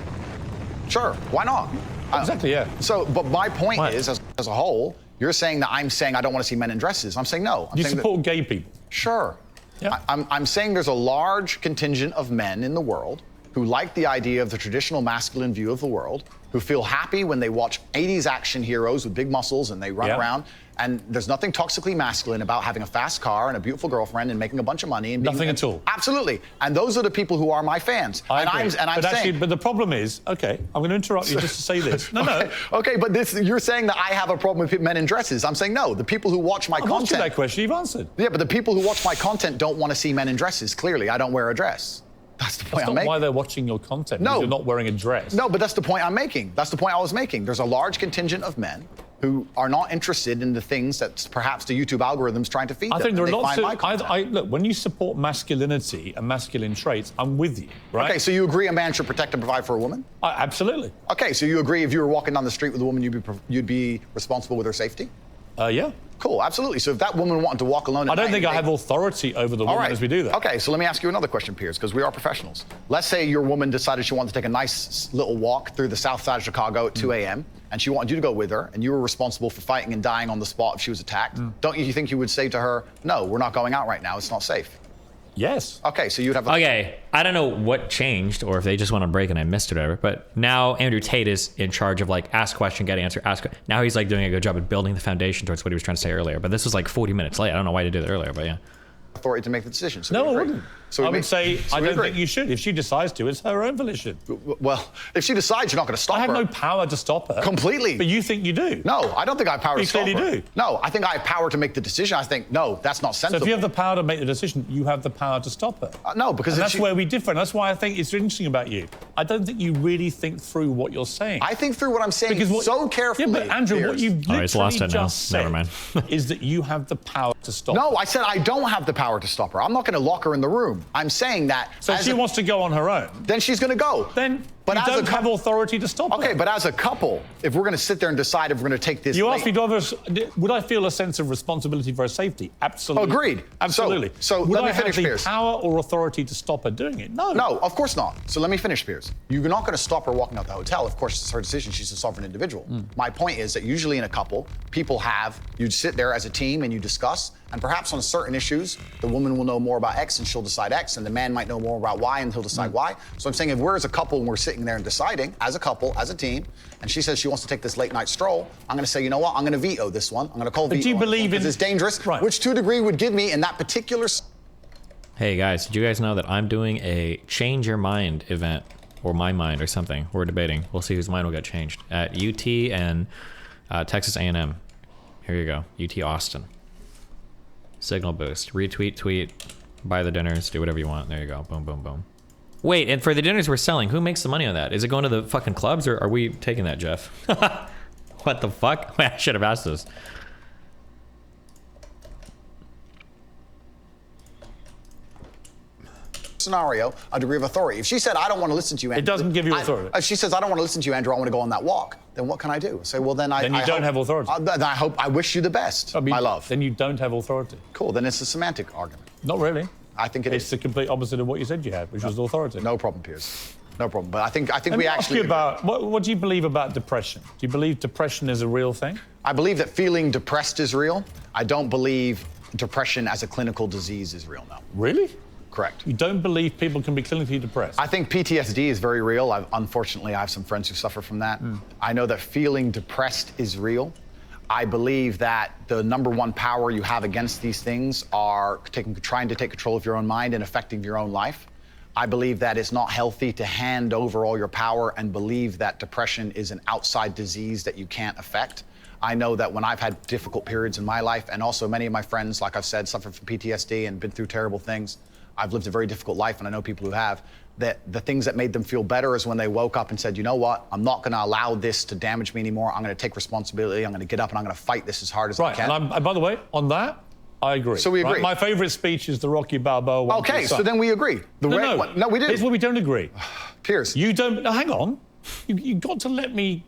Sure. Why not? Exactly, yeah. So, but my point is, as a whole, you're saying that I'm saying I don't want to see men in dresses. I'm saying no. You support gay people? Sure. Yeah. I'm saying there's a large contingent of men in the world who like the idea of the traditional masculine view of the world, who feel happy when they watch 80s action heroes with big muscles and they run around. And there's nothing toxically masculine about having a fast car and a beautiful girlfriend and making a bunch of money. And nothing at all. Absolutely. And those are the people who are my fans. I'm saying, but the problem is, okay, I'm going to interrupt you just to say this. No. Okay, but you're saying that I have a problem with men in dresses. I'm saying no. The people who watch my content. I've answered that question. You've answered. Yeah, but the people who watch my content don't want to see men in dresses. Clearly, I don't wear a dress. That's the point I'm making. That's not why they're watching your content. No. You're not wearing a dress. No, but that's the point I'm making. That's the point I was making. There's a large contingent of men who are not interested in the things that perhaps the YouTube algorithm's trying to feed them. I think there are lots of... Look, when you support masculinity and masculine traits, I'm with you, right? Okay, so you agree a man should protect and provide for a woman? Absolutely. Okay, so you agree if you were walking down the street with a woman, you'd be responsible with her safety? Yeah. Cool, absolutely. So if that woman wanted to walk alone I don't think I have authority over the woman as we do that. Okay, so let me ask you another question, Piers, because we are professionals. Let's say your woman decided she wanted to take a nice little walk through the south side of Chicago at 2 a.m., and she wanted you to go with her, and you were responsible for fighting and dying on the spot if she was attacked. Don't you think you would say to her, no, we're not going out right now, it's not safe? Yes. Okay, so you'd have Okay, I don't know what changed, or if they just went on break and I missed it or whatever, but now Andrew Tate is in charge of like ask question, get answer, now he's like doing a good job at building the foundation towards what he was trying to say earlier, but this was like 40 minutes late. I don't know why he did it earlier, but yeah. Authority to make the decision. So no, I wouldn't. So I would say I don't think you should. If she decides to, it's her own volition. Well, if she decides, you're not going to stop her. I have no power to stop her. Completely. But you think you do. No, I don't think I have power to stop her. You clearly do. No, I think I have power to make the decision. I think, no, that's not sensible. So if you have the power to make the decision, you have the power to stop her. No, because that's where we differ. And that's why I think it's interesting about you. I don't think you really think through what you're saying. I think through what I'm saying so carefully. Yeah, but Andrew, what you've literally just said Never mind. is that you have the power to stop her. No, I said I don't have the power to stop her. I'm not going to lock her in the room. I'm saying that. So if she wants to go on her own, then she's going to go. Then you don't have authority to stop her. Okay, but as a couple, if we're going to sit there and decide if we're going to take this... You asked me, would I feel a sense of responsibility for her safety? Absolutely. Agreed. Absolutely. So let me finish, Piers. Would I have the power or authority to stop her doing it? No. No, of course not. So let me finish, Piers. You're not going to stop her walking out the hotel. Of course, it's her decision. She's a sovereign individual. My point is that usually in a couple, you sit there as a team and you discuss, and perhaps on certain issues, the woman will know more about X and she'll decide X, and the man might know more about Y and he'll decide Y. So I'm saying if we're as a couple and we're sitting there and deciding, as a couple, as a team, and she says she wants to take this late night stroll, I'm going to say, you know what, I'm going to veto this one. I'm going to call veto. Do you believe because it's dangerous, which to a degree would give me in that particular... Hey guys, did you guys know that I'm doing a Change Your Mind event, or My Mind or something? We're debating. We'll see whose mind will get changed at UT and Texas A&M. Here you go, UT Austin. Signal boost, retweet, tweet, buy the dinners, do whatever you want. There you go, boom, boom, boom. Wait, and for the dinners we're selling, who makes the money on that? Is it going to the fucking clubs, or are we taking that, Jeff? What the fuck? Wait, I should have asked this. Scenario, a degree of authority. If she said, I don't want to listen to you, Andrew. It doesn't give you authority. If she says, I don't want to listen to you, Andrew, I want to go on that walk, then what can I do? Say, well, then I don't have authority. Then I wish you the best, my love. Then you don't have authority. Cool, then it's a semantic argument. Not really. I think it's the complete opposite of what you said you had, which was authority. No problem, Piers. No problem. But I think we actually... Ask you about, what do you believe about depression? Do you believe depression is a real thing? I believe that feeling depressed is real. I don't believe depression as a clinical disease is real, no. Really? Correct. You don't believe people can be clinically depressed? I think PTSD is very real. Unfortunately, I have some friends who suffer from that. I know that feeling depressed is real. I believe that the #1 power you have against these things are trying to take control of your own mind and affecting your own life. I believe that it's not healthy to hand over all your power and believe that depression is an outside disease that you can't affect. I know that when I've had difficult periods in my life, and also many of my friends, like I've said, suffer from PTSD and been through terrible things, I've lived a very difficult life, and I know people who have, that the things that made them feel better is when they woke up and said, you know what, I'm not gonna allow this to damage me anymore. I'm gonna take responsibility. I'm gonna get up and I'm gonna fight this as hard as I can. And by the way, on that, I agree. So we agree. Right? My favorite speech is the Rocky Balboa one. Okay, so then we agree. No, we didn't. Here's where we don't agree. Piers. You don't, no, hang on. You got to let me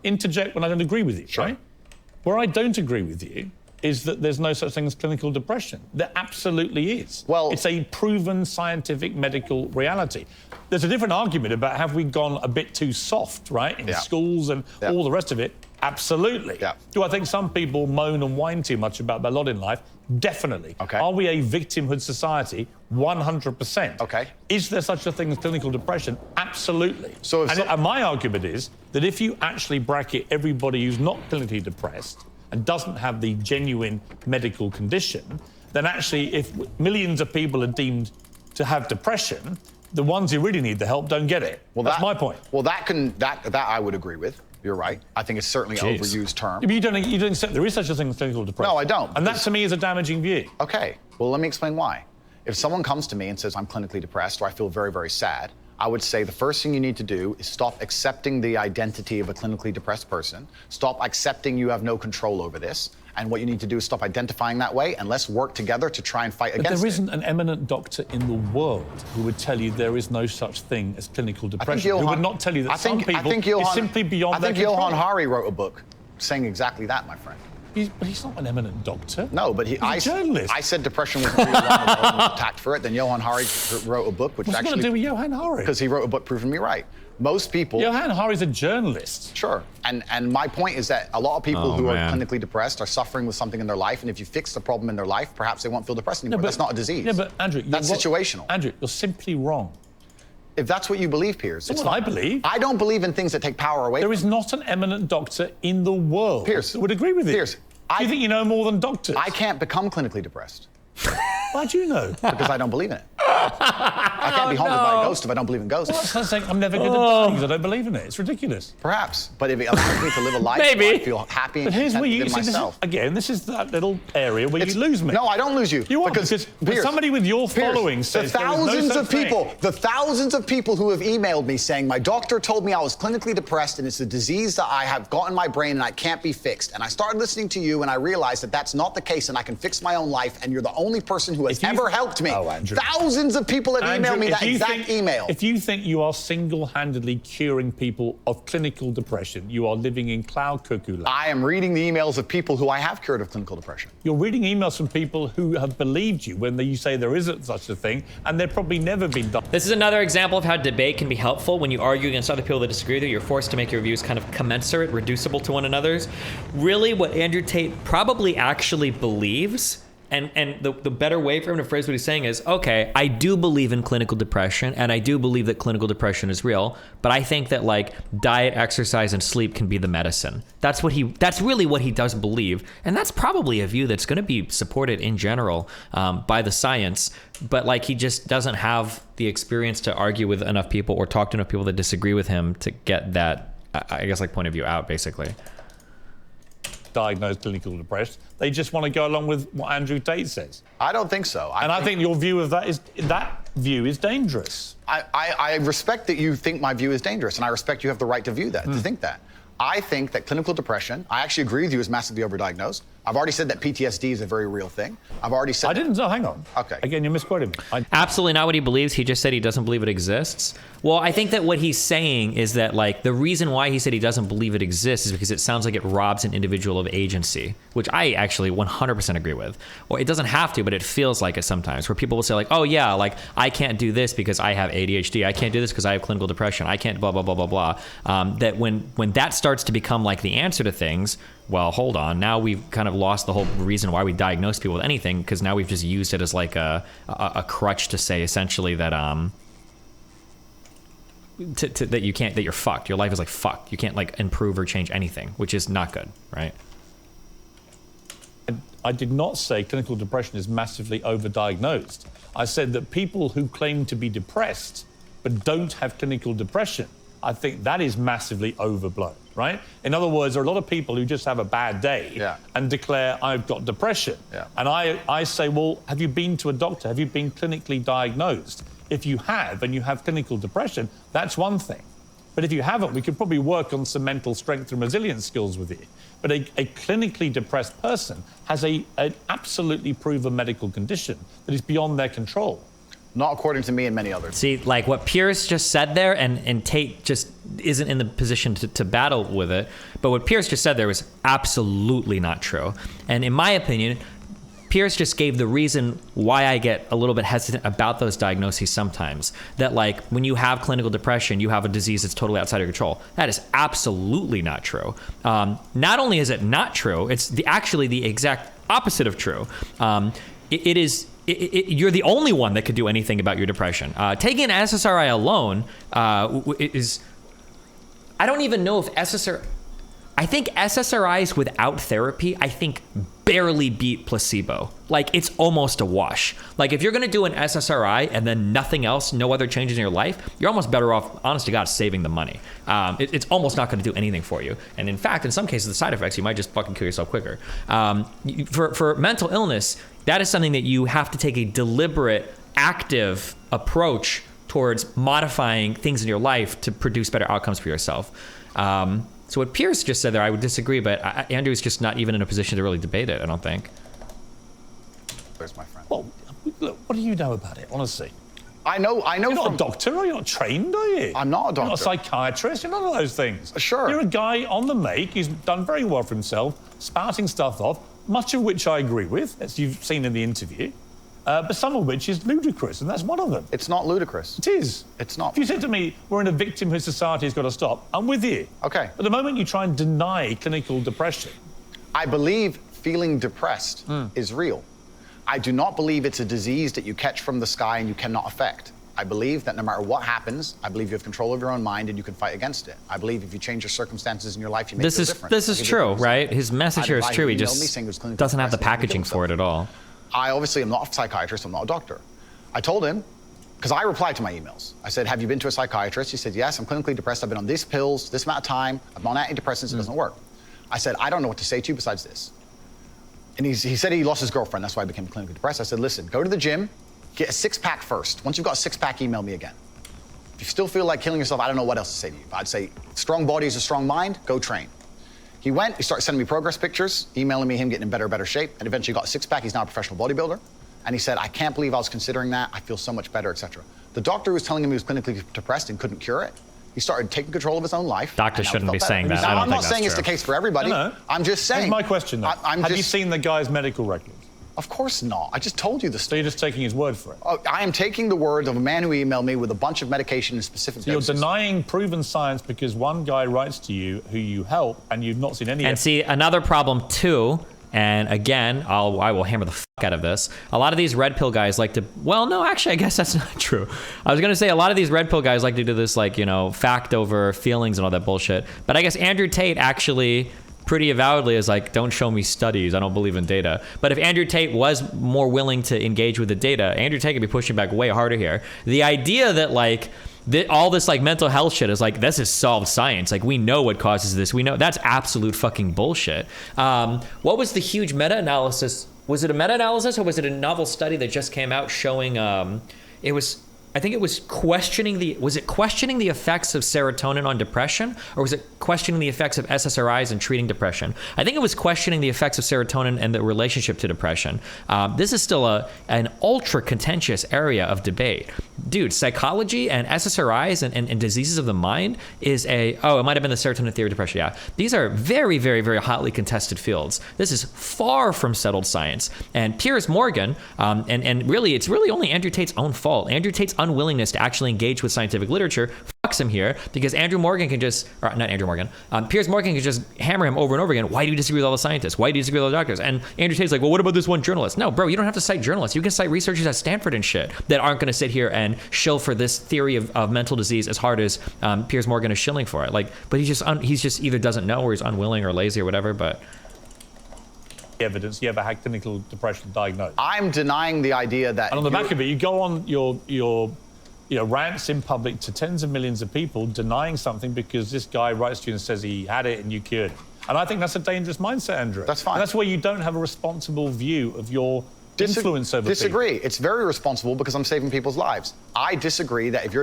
interject when I don't agree with you, right? Where I don't agree with you is that there's no such thing as clinical depression. There absolutely is. Well, it's a proven scientific medical reality. There's a different argument about have we gone a bit too soft, right, in schools and all the rest of it. Absolutely. Do I think some people moan and whine too much about their lot in life? Definitely. Okay. Are we a victimhood society? 100%. Okay. Is there such a thing as clinical depression? Absolutely. So and my argument is that if you actually bracket everybody who's not clinically depressed and doesn't have the genuine medical condition, then actually if millions of people are deemed to have depression, the ones who really need the help don't get it. Well, that's my point. Well, that I would agree with. You're right. I think it's certainly an overused term. But you don't accept there is such a thing as clinical depression. No, I don't. And that to me is a damaging view. Okay. Well, let me explain why. If someone comes to me and says, I'm clinically depressed or I feel very, very sad, I would say the first thing you need to do is stop accepting the identity of a clinically depressed person. Stop accepting you have no control over this. And what you need to do is stop identifying that way, and let's work together to try and fight against it. But there isn't an eminent doctor in the world who would tell you there is no such thing as clinical depression. Who would not tell you that some people it's simply beyond their control. I think Johan Hari wrote a book saying exactly that, my friend. But he's not an eminent doctor. No, but he's a journalist. I said depression was pretty long ago and was attacked for it. Then Johan Hari wrote a book which What's it got to do with Johan Hari? Because he wrote a book proving me right. Most people... Johan Hari's a journalist. Sure. And my point is that a lot of people who are clinically depressed are suffering with something in their life, and if you fix the problem in their life, perhaps they won't feel depressed anymore. That's not a disease. Yeah, but Andrew... That's situational. Andrew, you're simply wrong. If that's what you believe, Piers, That's what I believe. I don't believe in things that take power away. There is not an eminent doctor in the world Piers, that would agree with you. Piers, do you think you know more than doctors? I can't become clinically depressed. Why do you know? Because I don't believe in it. I can't be haunted by a ghost if I don't believe in ghosts. Well, that's like saying I'm never going to die because I don't believe in it. It's ridiculous. Perhaps, but if it allows me to live a life where I feel happy and content within myself. This is that little area where you lose me. No, I don't lose you. You are, because Piers, somebody with your following says the thousands of people who have emailed me saying my doctor told me I was clinically depressed and it's a disease that I have got in my brain and I can't be fixed. And I started listening to you and I realized that that's not the case and I can fix my own life and you're the only person who has ever helped me. Oh, Andrew. Thousands of people have emailed me that exact email. If you think you are single-handedly curing people of clinical depression, you are living in cloud cuckoo land. I am reading the emails of people who I have cured of clinical depression. You're reading emails from people who have believed you when you say there isn't such a thing, and they've probably never been done. This is another example of how debate can be helpful. When you argue against other people that disagree with you, you're forced to make your views kind of commensurate, reducible to one another's. Really, what Andrew Tate probably actually believes, and the better way for him to phrase what he's saying is, okay, I do believe in clinical depression, and I do believe that clinical depression is real, but I think that like diet, exercise, and sleep can be the medicine. That's really what he does believe, and that's probably a view that's going to be supported in general by the science, but like he just doesn't have the experience to argue with enough people or talk to enough people that disagree with him to get that, I guess, like point of view out, basically. Diagnosed clinical depressed. They just want to go along with what Andrew Tate says. I don't think so. I think your view of that is dangerous. I respect that you think my view is dangerous, and I respect you have the right to view that, to think that. I think that clinical depression, I actually agree with you, is massively overdiagnosed. I've already said that PTSD is a very real thing. I've already said... I didn't... No, hang on. Okay. Again, you're misquoting me. Absolutely not what he believes. He just said he doesn't believe it exists. Well, I think that what he's saying is that, like, the reason why he said he doesn't believe it exists is because it sounds like it robs an individual of agency, which I actually 100% agree with. Well, it doesn't have to, but it feels like it sometimes, where people will say, like, oh, yeah, like, I can't do this because I have ADHD. I can't do this because I have clinical depression. I can't blah, blah, blah, blah, blah. That when that starts to become, like, the answer to things, well, hold on. Now we've kind of lost the whole reason why we diagnose people with anything, because now we've just used it as like a crutch to say essentially that that you're fucked. Your life is like fucked. You can't like improve or change anything, which is not good, right? I did not say clinical depression is massively overdiagnosed. I said that people who claim to be depressed but don't have clinical depression, I think that is massively overblown, right? In other words, there are a lot of people who just have a bad day and declare, I've got depression. And I say, well, have you been to a doctor? Have you been clinically diagnosed? If you have, and you have clinical depression, that's one thing. But if you haven't, we could probably work on some mental strength and resilience skills with you. But a clinically depressed person has an absolutely proven medical condition that is beyond their control. Not according to me and many others. See, like what Piers just said there, and Tate just isn't in the position to battle with it, but what Piers just said there was absolutely not true. And in my opinion, Piers just gave the reason why I get a little bit hesitant about those diagnoses sometimes. That like when you have clinical depression, you have a disease that's totally outside of your control. That is absolutely not true. Not only is it not true, it's actually the exact opposite of true. You're the only one that could do anything about your depression. Taking an SSRI alone is... I don't even know if I think SSRIs without therapy, I think barely beat placebo. Like it's almost a wash. Like if you're gonna do an SSRI and then nothing else, no other changes in your life, you're almost better off, honest to God, saving the money. It's almost not gonna do anything for you. And in fact, in some cases, the side effects, you might just fucking kill yourself quicker. For mental illness, that is something that you have to take a deliberate, active approach towards modifying things in your life to produce better outcomes for yourself. So what Piers just said there, I would disagree, but Andrew's just not even in a position to really debate it, I don't think. Where's my friend? Well, look, what do you know about it, honestly? I know You're not a doctor, are you? Not trained, are you? I'm not a doctor. You're not a psychiatrist, you're none of those things. Sure. You're a guy on the make, he's done very well for himself, spouting stuff off, much of which I agree with, as you've seen in the interview. But some of which is ludicrous, and that's one of them. It's not ludicrous. It is. It's not. If you said to me, we're in a victimhood society, has got to stop, I'm with you. Okay. But the moment you try and deny clinical depression... I believe feeling depressed is real. I do not believe it's a disease that you catch from the sky and you cannot affect. I believe that no matter what happens, I believe you have control of your own mind and you can fight against it. I believe if you change your circumstances in your life, you make it different. This is true, right? His message here is true. He just doesn't have the packaging for it at all. I obviously am not a psychiatrist, I'm not a doctor. I told him, because I replied to my emails. I said, have you been to a psychiatrist? He said, yes, I'm clinically depressed. I've been on these pills, this amount of time. I'm on antidepressants, it doesn't work. I said, I don't know what to say to you besides this. And he said he lost his girlfriend, that's why I became clinically depressed. I said, listen, go to the gym, get a six-pack first. Once you've got a six-pack, email me again. If you still feel like killing yourself, I don't know what else to say to you. But I'd say, strong body is a strong mind, go train. He went, he started sending me progress pictures, emailing me him getting in better shape, and eventually got a six-pack. He's now a professional bodybuilder. And he said, I can't believe I was considering that. I feel so much better, etc. The doctor who was telling him he was clinically depressed and couldn't cure it, he started taking control of his own life. Doctors shouldn't be saying that. Now, I'm not saying it's the case for everybody. No. I'm just saying. Here's my question, though. Have you seen the guy's medical records? Of course not. I just told you the story. So you're just taking his word for it? Oh, I am taking the word of a man who emailed me with a bunch of medication and specific doses. You're denying proven science because one guy writes to you who you help and you've not seen any... And see, another problem too, and again, I will hammer the fuck out of this. A lot of these red pill guys like to... Well, no, actually, I guess that's not true. I was going to say a lot of these red pill guys like to do this, like, you know, fact over feelings and all that bullshit. But I guess Andrew Tate actually... pretty avowedly is like, don't show me studies, I don't believe in data. But if Andrew Tate was more willing to engage with the data, Andrew Tate could be pushing back way harder here. The idea that like, all this like mental health shit is like, this is solved science. Like we know what causes this. We know that's absolute fucking bullshit. What was the huge meta-analysis? Was it a meta-analysis or was it a novel study that just came out showing, I think it was questioning the effects of serotonin on depression, or was it questioning the effects of SSRIs in treating depression? I think it was questioning the effects of serotonin and the relationship to depression. This is still an ultra contentious area of debate. Dude, psychology and SSRIs and diseases of the mind is it might have been the serotonin theory of depression, yeah. These are very, very, very hotly contested fields. This is far from settled science. And Piers Morgan, and really, it's really only Andrew Tate's own fault. Andrew Tate's unwillingness to actually engage with scientific literature fucks him here because Piers Morgan can just hammer him over and over again. Why do you disagree with all the scientists? Why do you disagree with all the doctors? And Andrew Tate's like, well, what about this one journalist? No, bro, you don't have to cite journalists. You can cite researchers at Stanford and shit that aren't going to sit here and shill for this theory of mental disease as hard as Piers Morgan is shilling for it. Like, but he's just either doesn't know or he's unwilling or lazy or whatever, but... evidence you ever had clinical depression diagnosed. I'm denying the idea that... And on the back of it, you go on your rants in public to tens of millions of people denying something because this guy writes to you and says he had it and you cured it. And I think that's a dangerous mindset, Andrew. That's fine. And that's where you don't have a responsible view of your influence over Disagree. people. It's very responsible because I'm saving people's lives. I disagree that if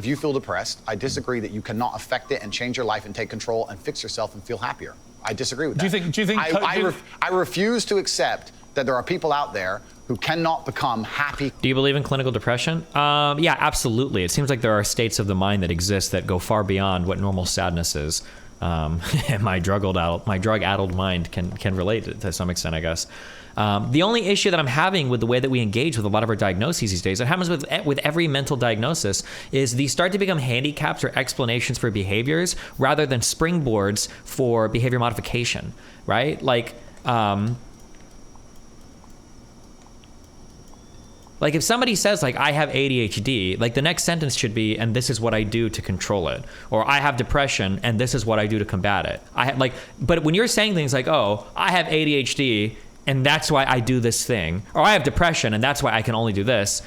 you feel depressed, I disagree that you cannot affect it and change your life and take control and fix yourself and feel happier. I disagree with that. Do you think? I refuse to accept that there are people out there who cannot become happy. Do you believe in clinical depression? Yeah, absolutely. It seems like there are states of the mind that exist that go far beyond what normal sadness is. And my drug-addled mind can relate to some extent, I guess. The only issue that I'm having with the way that we engage with a lot of our diagnoses these days, it happens with every mental diagnosis, is these start to become handicaps or explanations for behaviors rather than springboards for behavior modification, right? Like if somebody says, like, I have ADHD, like, the next sentence should be, and this is what I do to control it. Or I have depression, and this is what I do to combat it. But when you're saying things like, oh, I have ADHD, and that's why I do this thing. Or I have depression, and that's why I can only do this.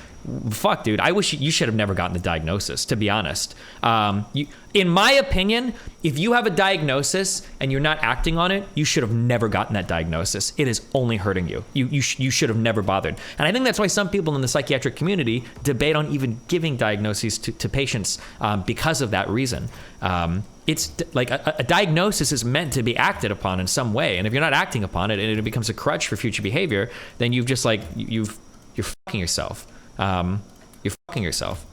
Fuck, dude, I wish you should have never gotten the diagnosis, to be honest. In my opinion, if you have a diagnosis and you're not acting on it, you should have never gotten that diagnosis. It is only hurting you. You should have never bothered. And I think that's why some people in the psychiatric community debate on even giving diagnoses to patients because of that reason. It's like a diagnosis is meant to be acted upon in some way. And if you're not acting upon it and it becomes a crutch for future behavior, then you've just you're fucking yourself. You're fucking yourself.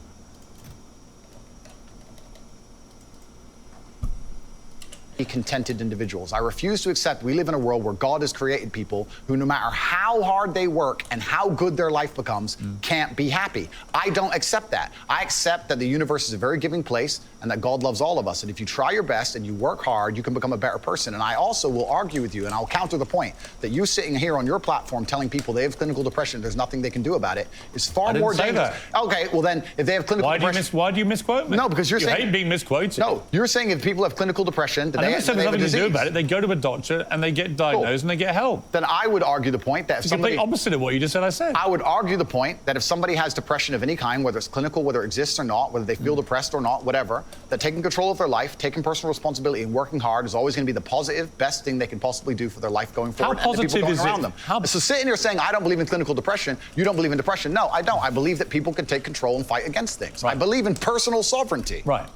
Contented individuals. I refuse to accept we live in a world where God has created people who, no matter how hard they work and how good their life becomes, can't be happy. I don't accept that. I accept that the universe is a very giving place and that God loves all of us. And if you try your best and you work hard, you can become a better person. And I also will argue with you, and I'll counter the point that you sitting here on your platform telling people they have clinical depression, there's nothing they can do about it, is far more dangerous. Okay, well then, if they have clinical depression... Why do you misquote me? No, because you're saying... You hate being misquoted. No, you're saying if people have clinical depression... I never said there's nothing to do about it. They go to a doctor and they get diagnosed and they get help. Then I would argue the point that if it's the complete opposite of what you just said I said. I would argue the point that if somebody has depression of any kind, whether it's clinical, whether it exists or not, whether they feel depressed or not, whatever, that taking control of their life, taking personal responsibility and working hard is always going to be the positive, best thing they can possibly do for their life going forward. How positive and the people is around it? them. So sitting here saying, I don't believe in clinical depression, you don't believe in depression. No, I don't. I believe that people can take control and fight against things. Right. I believe in personal sovereignty. Right.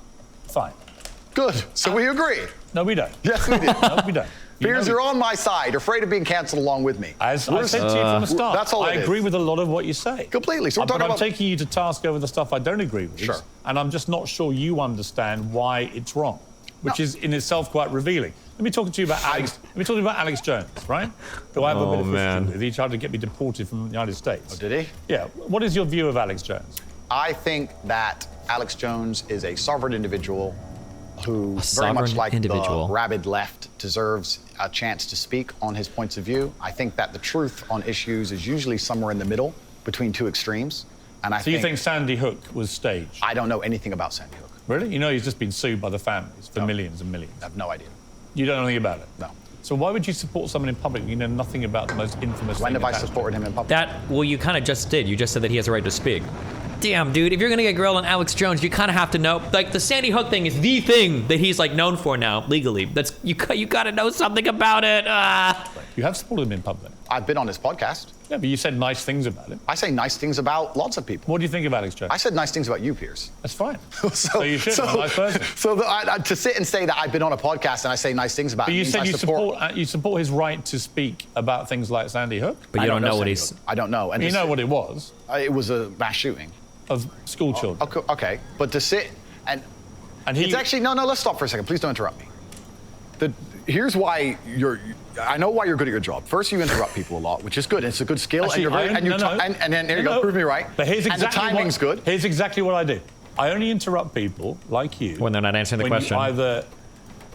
Fine. Good. So we agree. No, we don't. Yes, we do. No, we don't. Piers, you're on my side. You're afraid of being cancelled along with me. As I said to you from the start, that's all I agree with a lot of what you say. Completely. So but I'm taking you to task over the stuff I don't agree with. Sure. And I'm just not sure you understand why it's wrong, which is in itself quite revealing. Let me talk to you about Alex. Let me talk to you about Alex Jones, right? Who I have a bit of history with. He tried to get me deported from the United States. Oh, did he? Yeah. What is your view of Alex Jones? I think that Alex Jones is a sovereign individual who, very much like the rabid left, deserves a chance to speak on his points of view. I think that the truth on issues is usually somewhere in the middle between two extremes. And So you think Sandy Hook was staged? I don't know anything about Sandy Hook. Really? You know he's just been sued by the families for millions and millions. I have no idea. You don't know anything about it? No. So why would you support someone in public when you know nothing about the most infamous When thing have I supported him in public? Well, you kind of just did. You just said that he has a right to speak. Damn, dude, if you're gonna get grilled on Alex Jones, you kind of have to know, like, the Sandy Hook thing is the thing that he's, like, known for now, legally. That's, you gotta know something about it. You have supported him in public. I've been on his podcast. Yeah, but you said nice things about him. I say nice things about lots of people. What do you think of Alex Jones? I said nice things about you, Piers. That's fine. so you should. I'm a nice person. So to sit and say that I've been on a podcast and I say nice things about him. But you said you support his right to speak about things like Sandy Hook. But you don't know what he's... I don't know. And you know what it was? It was a mass shooting. Of school children. Okay, but to sit and it's actually no. Let's stop for a second. Please don't interrupt me. Here's why I know why you're good at your job. First, you interrupt people a lot, which is good. It's a good skill, Actually, and then there you go. Prove me right. But here's exactly and the timing's good. Here's exactly what I do. I only interrupt people like you when they're not answering the question. You either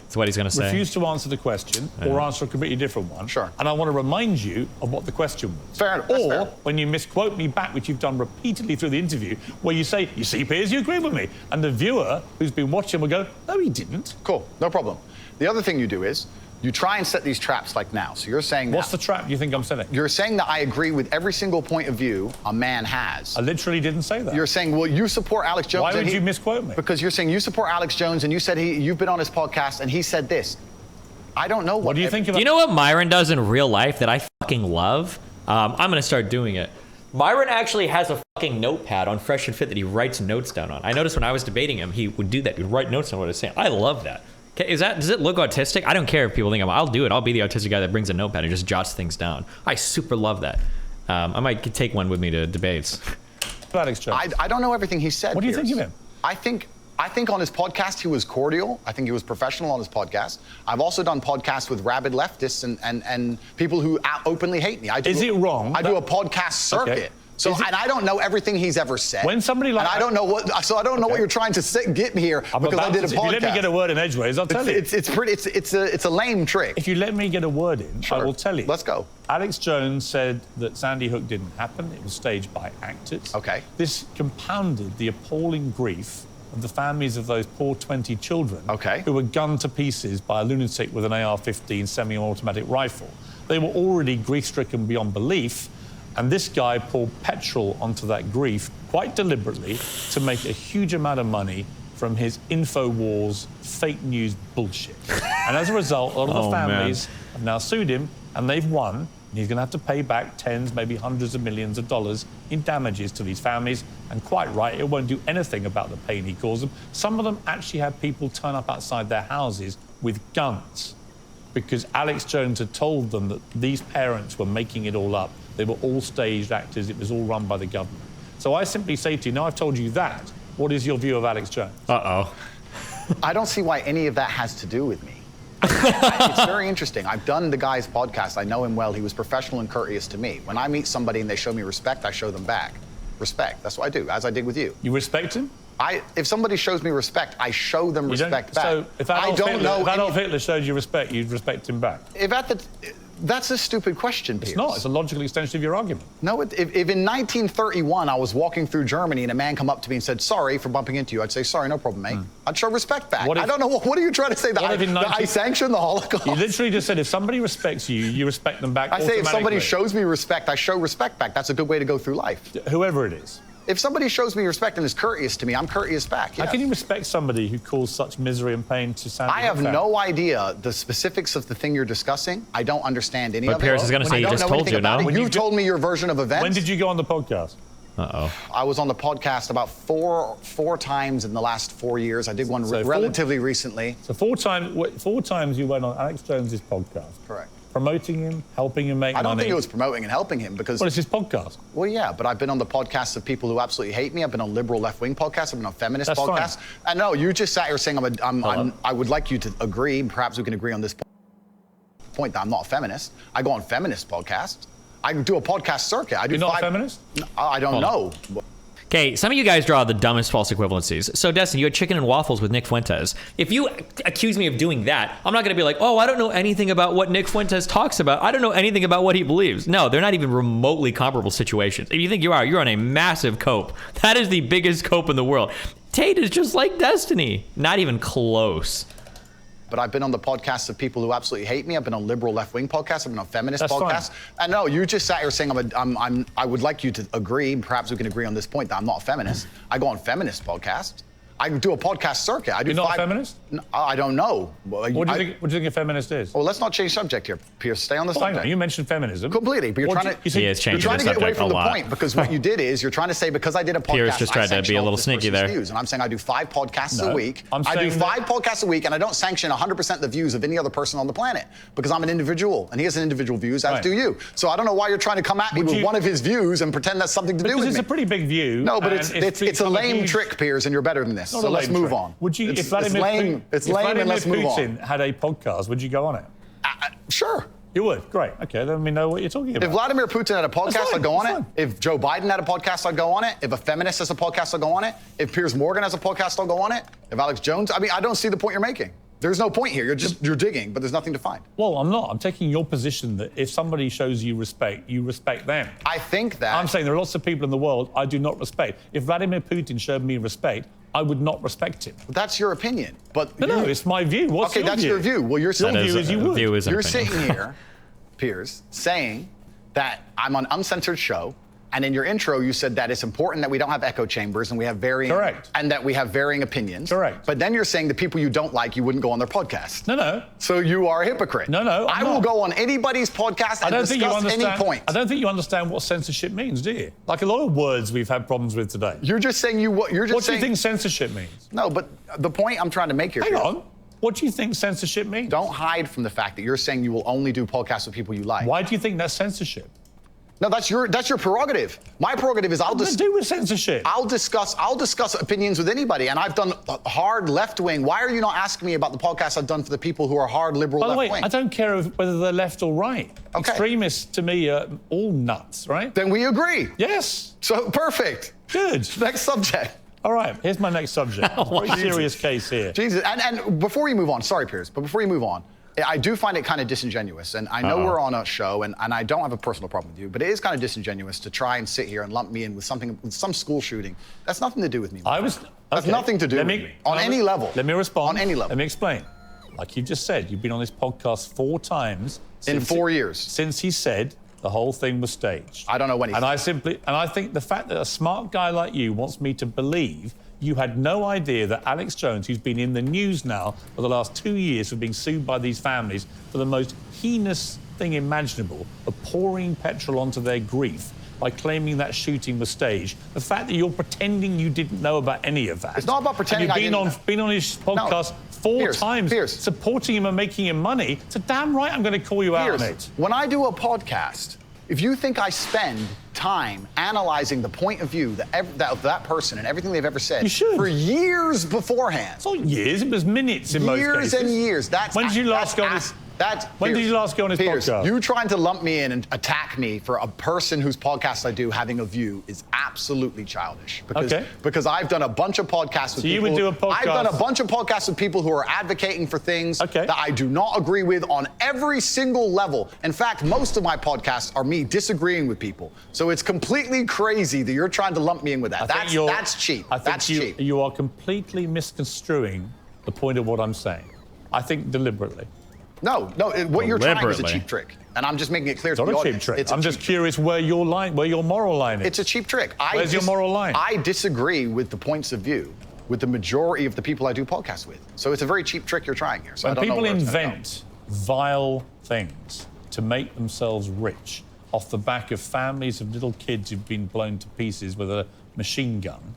that's what he's going to say. Refuse to answer the question or answer a completely different one. Sure. And I want to remind you of what the question was. Fair enough. Or when you misquote me back, which you've done repeatedly through the interview, where you say, you see, Piers, you agree with me. And the viewer who's been watching will go, no, he didn't. Cool. No problem. The other thing you do is You try and set these traps like now. So you're saying What's the trap you think I'm setting? You're saying that I agree with every single point of view a man has. I literally didn't say that. You're saying, well, you support Alex Jones. Why would you misquote me? Because you're saying you support Alex Jones, and you said you've been on his podcast, and he said this. I don't know What do you think of Do you know what Myron does in real life that I fucking love? I'm gonna start doing it. Myron actually has a fucking notepad on Fresh and Fit that he writes notes down on. I noticed when I was debating him, he would do that. He'd write notes on what I was saying. I love that. Okay, does it look autistic? I don't care if people think I'll do it. I'll be the autistic guy that brings a notepad and just jots things down. I super love that. I might take one with me to debates. Alex Jones? I don't know everything he said. What do you think of him? I think on his podcast he was cordial. I think he was professional on his podcast. I've also done podcasts with rabid leftists and people who openly hate me. Is it wrong? I do a podcast circuit. Okay. So and I don't know everything he's ever said. When somebody like and I don't know what. So I don't know what you're trying to get me here because I did a podcast. If you let me get a word in edgeways, I'll tell you. It's a lame trick. If you let me get a word in, Sure. I will tell you. Let's go. Alex Jones said that Sandy Hook didn't happen. It was staged by actors. Okay. This compounded the appalling grief of the families of those poor 20 children who were gunned to pieces by a lunatic with an AR-15 semi-automatic rifle. They were already grief-stricken beyond belief, and this guy poured petrol onto that grief quite deliberately to make a huge amount of money from his InfoWars fake news bullshit. And as a result, a lot of the families have now sued him, and they've won. And he's going to have to pay back tens, maybe hundreds of millions of dollars in damages to these families. And quite right, it won't do anything about the pain he caused them. Some of them actually had people turn up outside their houses with guns because Alex Jones had told them that these parents were making it all up. They were all staged actors. It was all run by the government. So I simply say to you, now I've told you that, what is your view of Alex Jones? Uh-oh. I don't see why any of that has to do with me. It's very interesting. I've done the guy's podcast. I know him well. He was professional and courteous to me. When I meet somebody and they show me respect, I show them back. Respect. That's what I do, as I did with you. You respect him? If somebody shows me respect, I show them respect back. So if Adolf Hitler showed you respect, you'd respect him back? That's a stupid question, Piers. It's not. It's a logical extension of your argument. No, if in 1931 I was walking through Germany and a man come up to me and said, sorry for bumping into you, I'd say, sorry, no problem, mate. I'd show respect back. I don't know, what are you trying to say? That I sanction the Holocaust? You literally just said if somebody respects you, you respect them back I say if somebody shows me respect, I show respect back. That's a good way to go through life. Whoever it is. If somebody shows me respect and is courteous to me, I'm courteous back. Yes. How can you respect somebody who caused such misery and pain to Sandy Hook? I have no idea the specifics of the thing you're discussing. I don't understand any of it. But Piers is going to say he just told you, no? You told me your version of events. When did you go on the podcast? Uh-oh. I was on the podcast about four times in the last 4 years. I did one relatively recently. So four times you went on Alex Jones's podcast. Correct. Promoting him, helping him make money. I don't think it was promoting and helping him because... Well, it's his podcast. Well, yeah, but I've been on the podcasts of people who absolutely hate me. I've been on liberal left-wing podcasts. I've been on feminist podcasts. Fine. And no, you just sat here saying I would like you to agree, perhaps we can agree on this point that I'm not a feminist. I go on feminist podcasts. I do a podcast circuit. You're not a feminist? I don't know. Okay, some of you guys draw the dumbest false equivalencies. So, Destin, you had chicken and waffles with Nick Fuentes. If you accuse me of doing that, I'm not going to be like, oh, I don't know anything about what Nick Fuentes talks about. I don't know anything about what he believes. No, they're not even remotely comparable situations. If you think you are, you're on a massive cope. That is the biggest cope in the world. Tate is just like Destiny. Not even close. But I've been on the podcasts of people who absolutely hate me. I've been on liberal left-wing podcasts. I've been on feminist podcasts. And no, you just sat here saying I would like you to agree, perhaps we can agree on this point that I'm not a feminist. I go on feminist podcasts. I do a podcast circuit. You're not a feminist? No, I don't know. What do you think a feminist is? Well, let's not change subject here, Piers. Stay on the subject. You mentioned feminism. Completely, but you're trying to get away from the point because what you did is you're trying to say because I did a podcast, Piers just tried to be a little sneaky there. Views, and I'm saying I do 5 podcasts a week. I do 5 podcasts a week, and I don't sanction 100% the views of any other person on the planet because I'm an individual, and he has an individual views, as do you. So I don't know why you're trying to come at me with one of his views and pretend that's something to do with me. Because it's a pretty big view. No, but it's a lame trick, Piers, and you're better than this. So let's move on. Would you, it's lame, and let's move on. Putin had a podcast, would you go on it? Sure. You would? Great. Okay, then we know what you're talking about. If Vladimir Putin had a podcast, I'd go on it. If Joe Biden had a podcast, I'd go on it. If a feminist has a podcast, I'll go on it. If Piers Morgan has a podcast, I'll go on it. If Alex Jones, I don't see the point you're making. There's no point here. You're digging, but there's nothing to find. Well, I'm not. I'm taking your position that if somebody shows you respect them. I think that... I'm saying there are lots of people in the world I do not respect. If Vladimir Putin showed me respect, I would not respect him. That's your opinion. But No, it's my view. What's okay, your that's view? your view. Well, you're saying... Your view is you would. You're sitting here, Piers, saying that I'm on uncensored show, and in your intro you said that it's important that we don't have echo chambers and we have varying... Correct. And that we have varying opinions. Correct. But then you're saying the people you don't like, you wouldn't go on their podcast. No. So you are a hypocrite. No, I will go on anybody's podcast and discuss any point. I don't think you understand what censorship means, do you? Like a lot of words we've had problems with today. You're just saying What do you think censorship means? No, but the point I'm trying to make here... Hang on. What do you think censorship means? Don't hide from the fact that you're saying you will only do podcasts with people you like. Why do you think that's censorship? No, that's your prerogative. My prerogative is What does it do with censorship? I'll discuss opinions with anybody, and I've done hard left wing. Why are you not asking me about the podcasts I've done for the people who are hard liberal By the left way, wing? I don't care whether they're left or right. Okay. Extremists to me are all nuts, right? Then we agree. Yes. So perfect. Good. Next subject. All right, here's my next subject. Very serious case here. Jesus. And before you move on, sorry, Piers, but before you move on, I do find it kind of disingenuous, and I know we're on a show, and I don't have a personal problem with you, but it is kind of disingenuous to try and sit here and lump me in with some school shooting. That's nothing to do with me. That's nothing to do with me. On any level. Let me respond. On any level. Let me explain. Like you just said, you've been on this podcast 4 times. In 4 years. Since he said the whole thing was staged. I don't know when he said And I think the fact that a smart guy like you wants me to believe you had no idea that Alex Jones, who's been in the news now for the last 2 years for being sued by these families for the most heinous thing imaginable, of pouring petrol onto their grief by claiming that shooting was staged. The fact that you're pretending you didn't know about any of that. It's not about pretending and you've been on his podcast 4 times, supporting him and making him money. So damn right I'm going to call you out on it. When I do a podcast, if you think I spend time analyzing the point of view of that person and everything they've ever said you should. For years beforehand. It's not years, it was minutes in most cases. Years and years. When did you last go on his... When did you last go on his podcast? You trying to lump me in and attack me for a person whose podcast I do having a view is absolutely childish. Because I've done a bunch of podcasts with people. You would do a podcast. I've done a bunch of podcasts with people who are advocating for things that I do not agree with on every single level. In fact, most of my podcasts are me disagreeing with people. So it's completely crazy that you're trying to lump me in with that. That's cheap. That's cheap. You are completely misconstruing the point of what I'm saying. I think deliberately. No, what you're trying is a cheap trick. And I'm just making it clear to the audience. It's not a cheap trick. I'm just curious where your moral line is. It's a cheap trick. Where's your moral line? I disagree with the points of view with the majority of the people I do podcasts with. So it's a very cheap trick you're trying here. So I don't know people where it's invent vile things to make themselves rich off the back of families of little kids who've been blown to pieces with a machine gun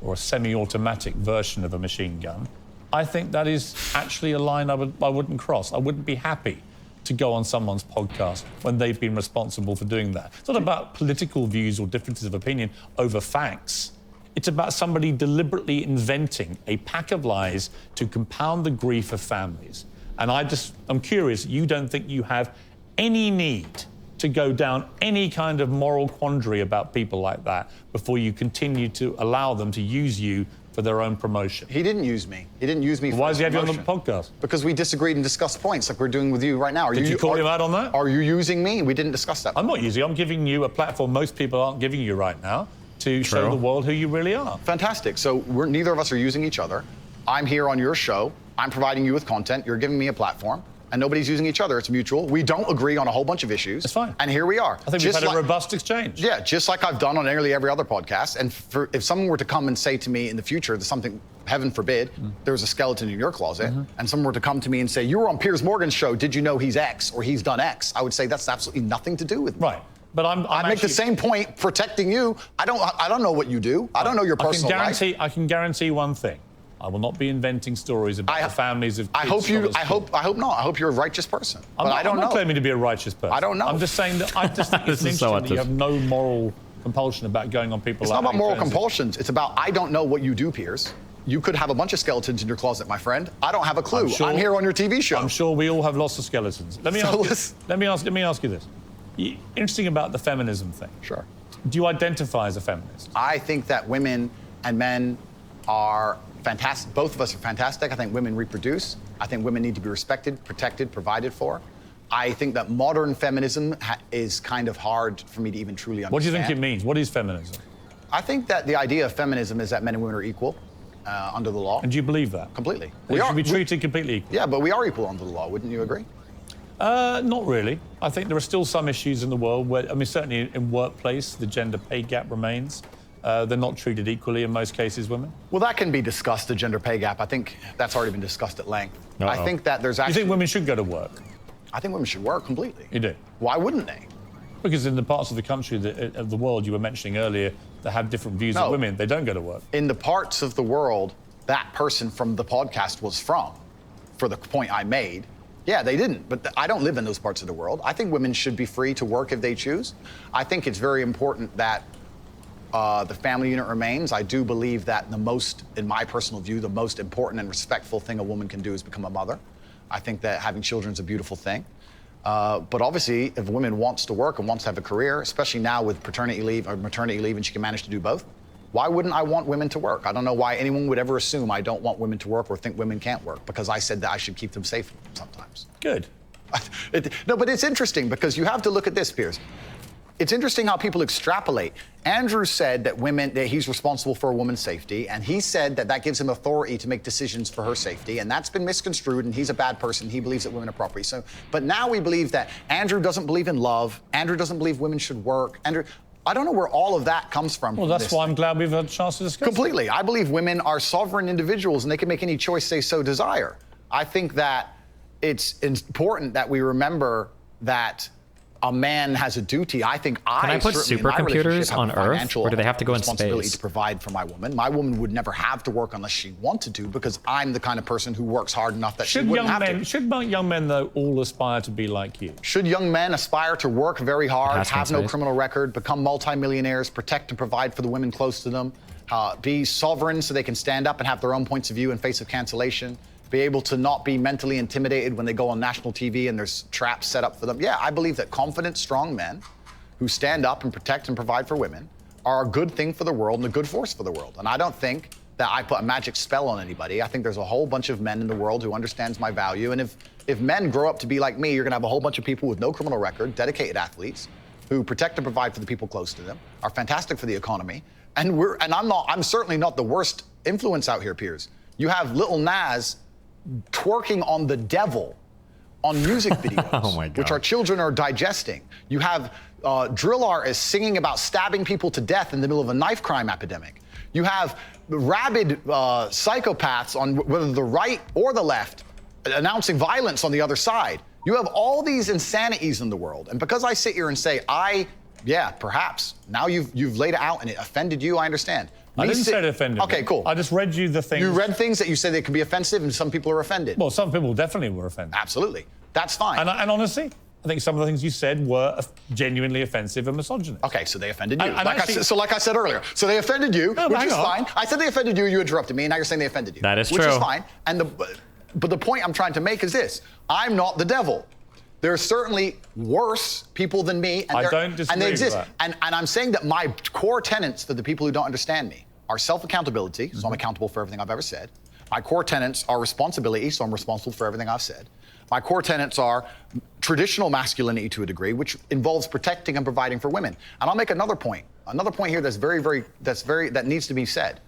or a semi-automatic version of a machine gun, I think that is actually a line I wouldn't cross. I wouldn't be happy to go on someone's podcast when they've been responsible for doing that. It's not about political views or differences of opinion over facts. It's about somebody deliberately inventing a pack of lies to compound the grief of families. And I'm curious, you don't think you have any need to go down any kind of moral quandary about people like that before you continue to allow them to use you for their own promotion. He didn't use me. He didn't use me for Why does he have you on the promotion. podcast? Because we disagreed and discussed points like we're doing with you right now. Did you call him out on that? Are you using me? We didn't discuss that. I'm not using you. I'm giving you a platform most people aren't giving you right now to show the world who you really are. Fantastic. So neither of us are using each other. I'm here on your show. I'm providing you with content. You're giving me a platform. And nobody's using each other. It's mutual. We don't agree on a whole bunch of issues. It's fine. And here we are. I think we've had a robust exchange. Yeah, just like I've done on nearly every other podcast. And if someone were to come and say to me in the future that something, heaven forbid, there was a skeleton in your closet, and someone were to come to me and say, you were on Piers Morgan's show, did you know he's X or he's done X? I would say that's absolutely nothing to do with me. Right. But I make the same point protecting you. I don't know what you do. I don't know your personal life. I can guarantee one thing. I will not be inventing stories about the families of kids. I hope not. I hope you're a righteous person. But I don't know. I'm not claiming to be a righteous person. I don't know. I'm just saying that I just think it's interesting that you have no moral compulsion about going on people. It's not about moral compulsions. It's about I don't know what you do, Piers. You could have a bunch of skeletons in your closet, my friend. I don't have a clue. I'm here on your TV show. I'm sure we all have lots of skeletons. Let me ask you this. Interesting about the feminism thing. Sure. Do you identify as a feminist? I think that women and men are fantastic. Both of us are fantastic. I think women reproduce. I think women need to be respected, protected, provided for. I think that modern feminism is kind of hard for me to even truly understand. What do you think it means? What is feminism? I think that the idea of feminism is that men and women are equal under the law. And do you believe that? Completely. We should be treated completely equal. Yeah, but we are equal under the law. Wouldn't you agree? Not really. I think there are still some issues in the world where, I mean, certainly in workplace, the gender pay gap remains. They're not treated equally in most cases, women. Well, that can be discussed, the gender pay gap. I think that's already been discussed at length. I think that there's actually... You think women should go to work? I think women should work completely. You do? Why wouldn't they? Because in the parts of the country, of the world you were mentioning earlier, that have different views of women, they don't go to work. In the parts of the world that person from the podcast was from, for the point I made, yeah, they didn't. But I don't live in those parts of the world. I think women should be free to work if they choose. I think it's very important that the family unit remains. I do believe that in my personal view, the most important and respectful thing a woman can do is become a mother. I think that having children is a beautiful thing. But obviously, if a woman wants to work and wants to have a career, especially now with paternity leave or maternity leave, and she can manage to do both, why wouldn't I want women to work? I don't know why anyone would ever assume I don't want women to work or think women can't work, because I said that I should keep them safe sometimes. Good. No, but it's interesting because you have to look at this, Piers. It's interesting how people extrapolate. Andrew said that he's responsible for a woman's safety, and he said that gives him authority to make decisions for her safety, and that's been misconstrued, and he's a bad person. He believes that women are property. But now we believe that Andrew doesn't believe in love. Andrew doesn't believe women should work. I don't know where all of that comes from. Well, that's why I'm glad we've had a chance to discuss completely. I believe women are sovereign individuals, and they can make any choice they so desire. I think that it's important that we remember that a man has a duty. I think Can I put supercomputers on Earth, or do they have to go in space? space? To provide for my woman. My woman would never have to work unless she wanted to, because I'm the kind of person who works hard enough that she wouldn't have to. Should young men, though, all aspire to be like you? Should young men aspire to work very hard, have no criminal record, become multimillionaires, protect and provide for the women close to them, be sovereign so they can stand up and have their own points of view in face of cancellation, be able to not be mentally intimidated when they go on national TV and there's traps set up for them. Yeah, I believe that confident, strong men who stand up and protect and provide for women are a good thing for the world and a good force for the world. And I don't think that I put a magic spell on anybody. I think there's a whole bunch of men in the world who understands my value. And if men grow up to be like me, you're gonna have a whole bunch of people with no criminal record, dedicated athletes, who protect and provide for the people close to them, are fantastic for the economy. And I'm certainly not the worst influence out here, Piers. You have Lil Nas twerking on the devil on music videos, oh my God. which our children are digesting. You have drill artists singing about stabbing people to death in the middle of a knife crime epidemic. You have rabid psychopaths on whether the right or the left announcing violence on the other side. You have all these insanities in the world. And because I sit here and say, yeah, perhaps, now you've laid it out and it offended you, I understand. I didn't say it offended me. Okay, cool. I just read you the things. You read things that you say they could be offensive, and some people are offended. Well, some people definitely were offended. Absolutely. That's fine. And honestly, I think some of the things you said were genuinely offensive and misogynist. Okay, so they offended you. Like I said earlier, so they offended you, which is fine. I said they offended you, you interrupted me, and now you're saying they offended you. That is true. Which is fine. But the point I'm trying to make is this. I'm not the devil. There are certainly worse people than me, and I don't disagree and they exist. With that. And I'm saying that my core tenets for the people who don't understand me are self-accountability, so I'm accountable for everything I've ever said. My core tenets are responsibility, so I'm responsible for everything I've said. My core tenets are traditional masculinity to a degree, which involves protecting and providing for women. And I'll make another point here that needs to be said.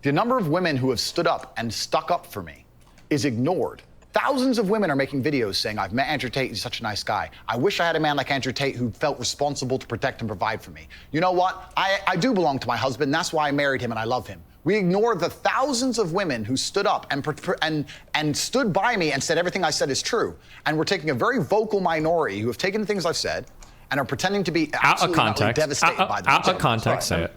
The number of women who have stood up and stuck up for me is ignored. Thousands of women are making videos saying, I've met Andrew Tate, he's such a nice guy. I wish I had a man like Andrew Tate who felt responsible to protect and provide for me. You know what? I do belong to my husband, that's why I married him and I love him. We ignore the thousands of women who stood up and stood by me and said everything I said is true. And we're taking a very vocal minority who have taken the things I've said and are pretending to be absolutely devastated by them. Out of context, say it.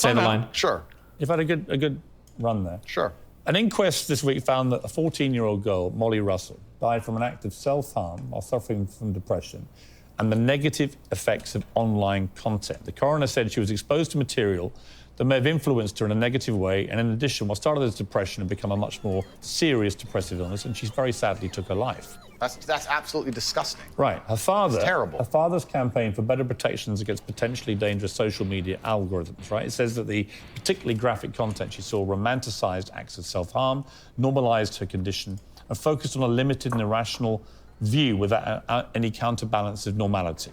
Say the line. Sure. You've had a good run there. Sure. An inquest this week found that a 14-year-old girl, Molly Russell, died from an act of self-harm while suffering from depression and the negative effects of online content. The coroner said she was exposed to material that may have influenced her in a negative way, and in addition, what started as depression had become a much more serious depressive illness, and she very sadly took her life. That's absolutely disgusting. Right. Her father. It's terrible. Her father's campaign for better protections against potentially dangerous social media algorithms, right? It says that the particularly graphic content she saw romanticized acts of self-harm, normalized her condition, and focused on a limited and irrational view without any counterbalance of normality.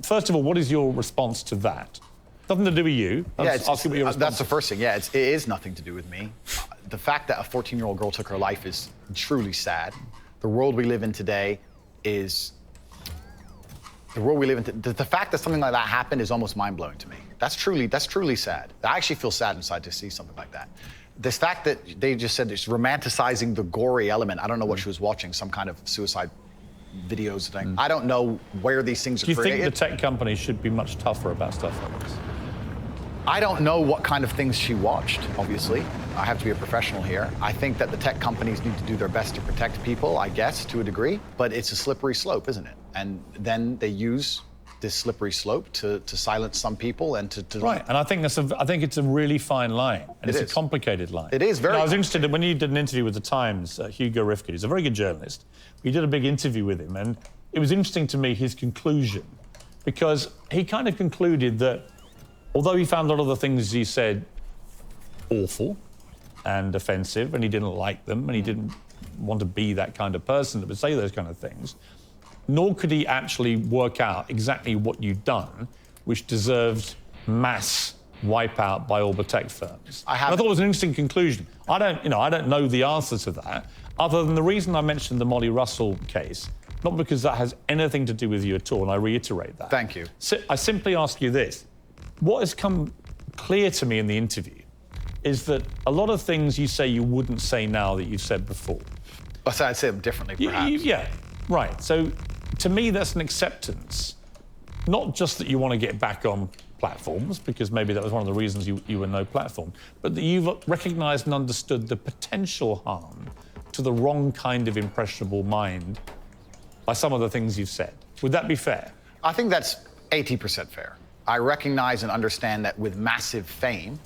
First of all, what is your response to that? Nothing to do with you. That's the first thing. Yeah, it is nothing to do with me. The fact that a 14-year-old girl took her life is truly sad. The world we live in today is the world we live in. The fact that something like that happened is almost mind-blowing to me. That's truly sad. I actually feel sad inside to see something like that. This fact that they just said it's romanticizing the gory element. I don't know what she was watching, some kind of suicide videos thing. I don't know where these things are created. Do you think the tech companies should be much tougher about stuff like this? I don't know what kind of things she watched, obviously. I have to be a professional here. I think that the tech companies need to do their best to protect people, I guess, to a degree, but it's a slippery slope, isn't it? And then they use this slippery slope to silence some people and to right. And I think it's a really fine line, and it's a complicated line. It is very. I was interested in when you did an interview with the Times. Hugo Rifkin, he's a very good journalist. We did a big interview with him, and it was interesting to me his conclusion, because he kind of concluded that although he found a lot of the things he said awful and offensive, and he didn't like them, and he didn't want to be that kind of person that would say those kind of things, nor could he actually work out exactly what you'd done, which deserved mass wipeout by all the tech firms. I thought it was an interesting conclusion. I don't know the answer to that, other than the reason I mentioned the Molly Russell case, not because that has anything to do with you at all, and I reiterate that. Thank you. So I simply ask you this. What has come clear to me in the interview is that a lot of things you say you wouldn't say now that you've said before. I'd say them differently, perhaps. Yeah, right. So to me, that's an acceptance. Not just that you want to get back on platforms, because maybe that was one of the reasons you were no platform, but that you've recognised and understood the potential harm to the wrong kind of impressionable mind by some of the things you've said. Would that be fair? I think that's 80% fair. I recognize and understand that with massive fame,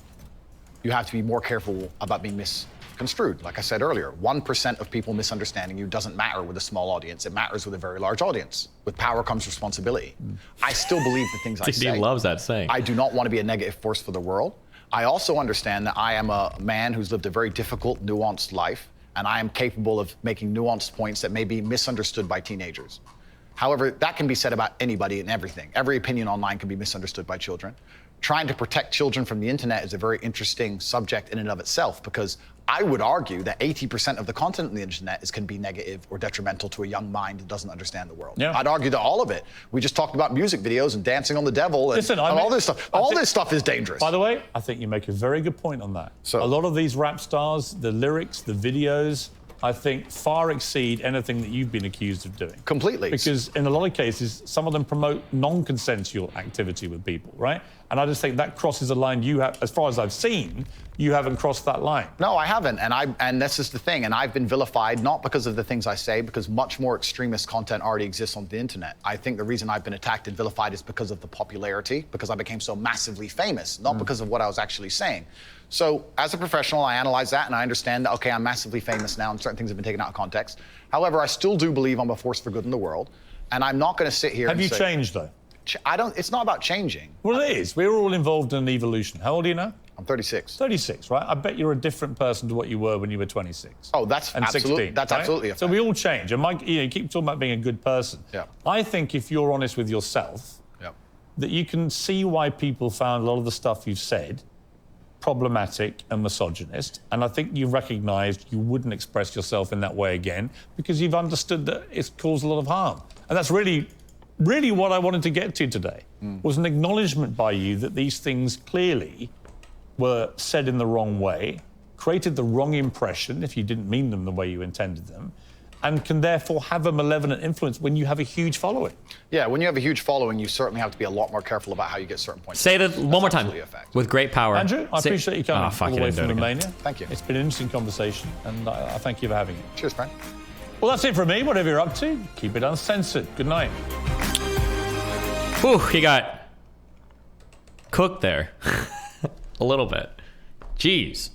you have to be more careful about being misconstrued. Like I said earlier, 1% of people misunderstanding you doesn't matter with a small audience. It matters with a very large audience. With power comes responsibility. I still believe the things I say. He loves that saying. I do not want to be a negative force for the world. I also understand that I am a man who's lived a very difficult, nuanced life, and I am capable of making nuanced points that may be misunderstood by teenagers. However, that can be said about anybody and everything. Every opinion online can be misunderstood by children. Trying to protect children from the internet is a very interesting subject in and of itself, because I would argue that 80% of the content on the internet can be negative or detrimental to a young mind that doesn't understand the world. Yeah. I'd argue that all of it. We just talked about music videos and dancing on the devil and, all this stuff. All this stuff is dangerous. By the way, I think you make a very good point on that. So, a lot of these rap stars, the lyrics, the videos, I think far exceed anything that you've been accused of doing. Completely. Because in a lot of cases, some of them promote non-consensual activity with people, right? And I just think that crosses a line you have, as far as I've seen, you haven't crossed that line. No, I haven't, and this is the thing, and I've been vilified not because of the things I say, because much more extremist content already exists on the internet. I think the reason I've been attacked and vilified is because of the popularity, because I became so massively famous, not because of what I was actually saying. So as a professional, I analyze that and I understand that, okay, I'm massively famous now and certain things have been taken out of context. However, I still do believe I'm a force for good in the world, and I'm not going to sit here and say... Have you changed, though? It's not about changing. Well, it is. We're all involved in an evolution. How old are you now? I'm 36. 36, right? I bet you're a different person to what you were when you were 26. Oh, that's absolutely, 16, that's right? Absolutely a fact. So we all change. And Mike, you keep talking about being a good person. Yeah. I think if you're honest with yourself, that you can see why people found a lot of the stuff you've said problematic and misogynist, and I think you've recognised you wouldn't express yourself in that way again because you've understood that it's caused a lot of harm. And that's really what I wanted to get to today, was an acknowledgement by you that these things clearly were said in the wrong way, created the wrong impression if you didn't mean them the way you intended them, and can therefore have a malevolent influence when you have a huge following. Yeah, when you have a huge following, you certainly have to be a lot more careful about how you get certain points. Say that one more time. With great power. Andrew, I appreciate you coming all the way from Romania. Thank you. It's been an interesting conversation, and I thank you for having it. Cheers, Frank. Well, that's it from me. Whatever you're up to, keep it uncensored. Good night. Whew, he got cooked there. A little bit. Jeez.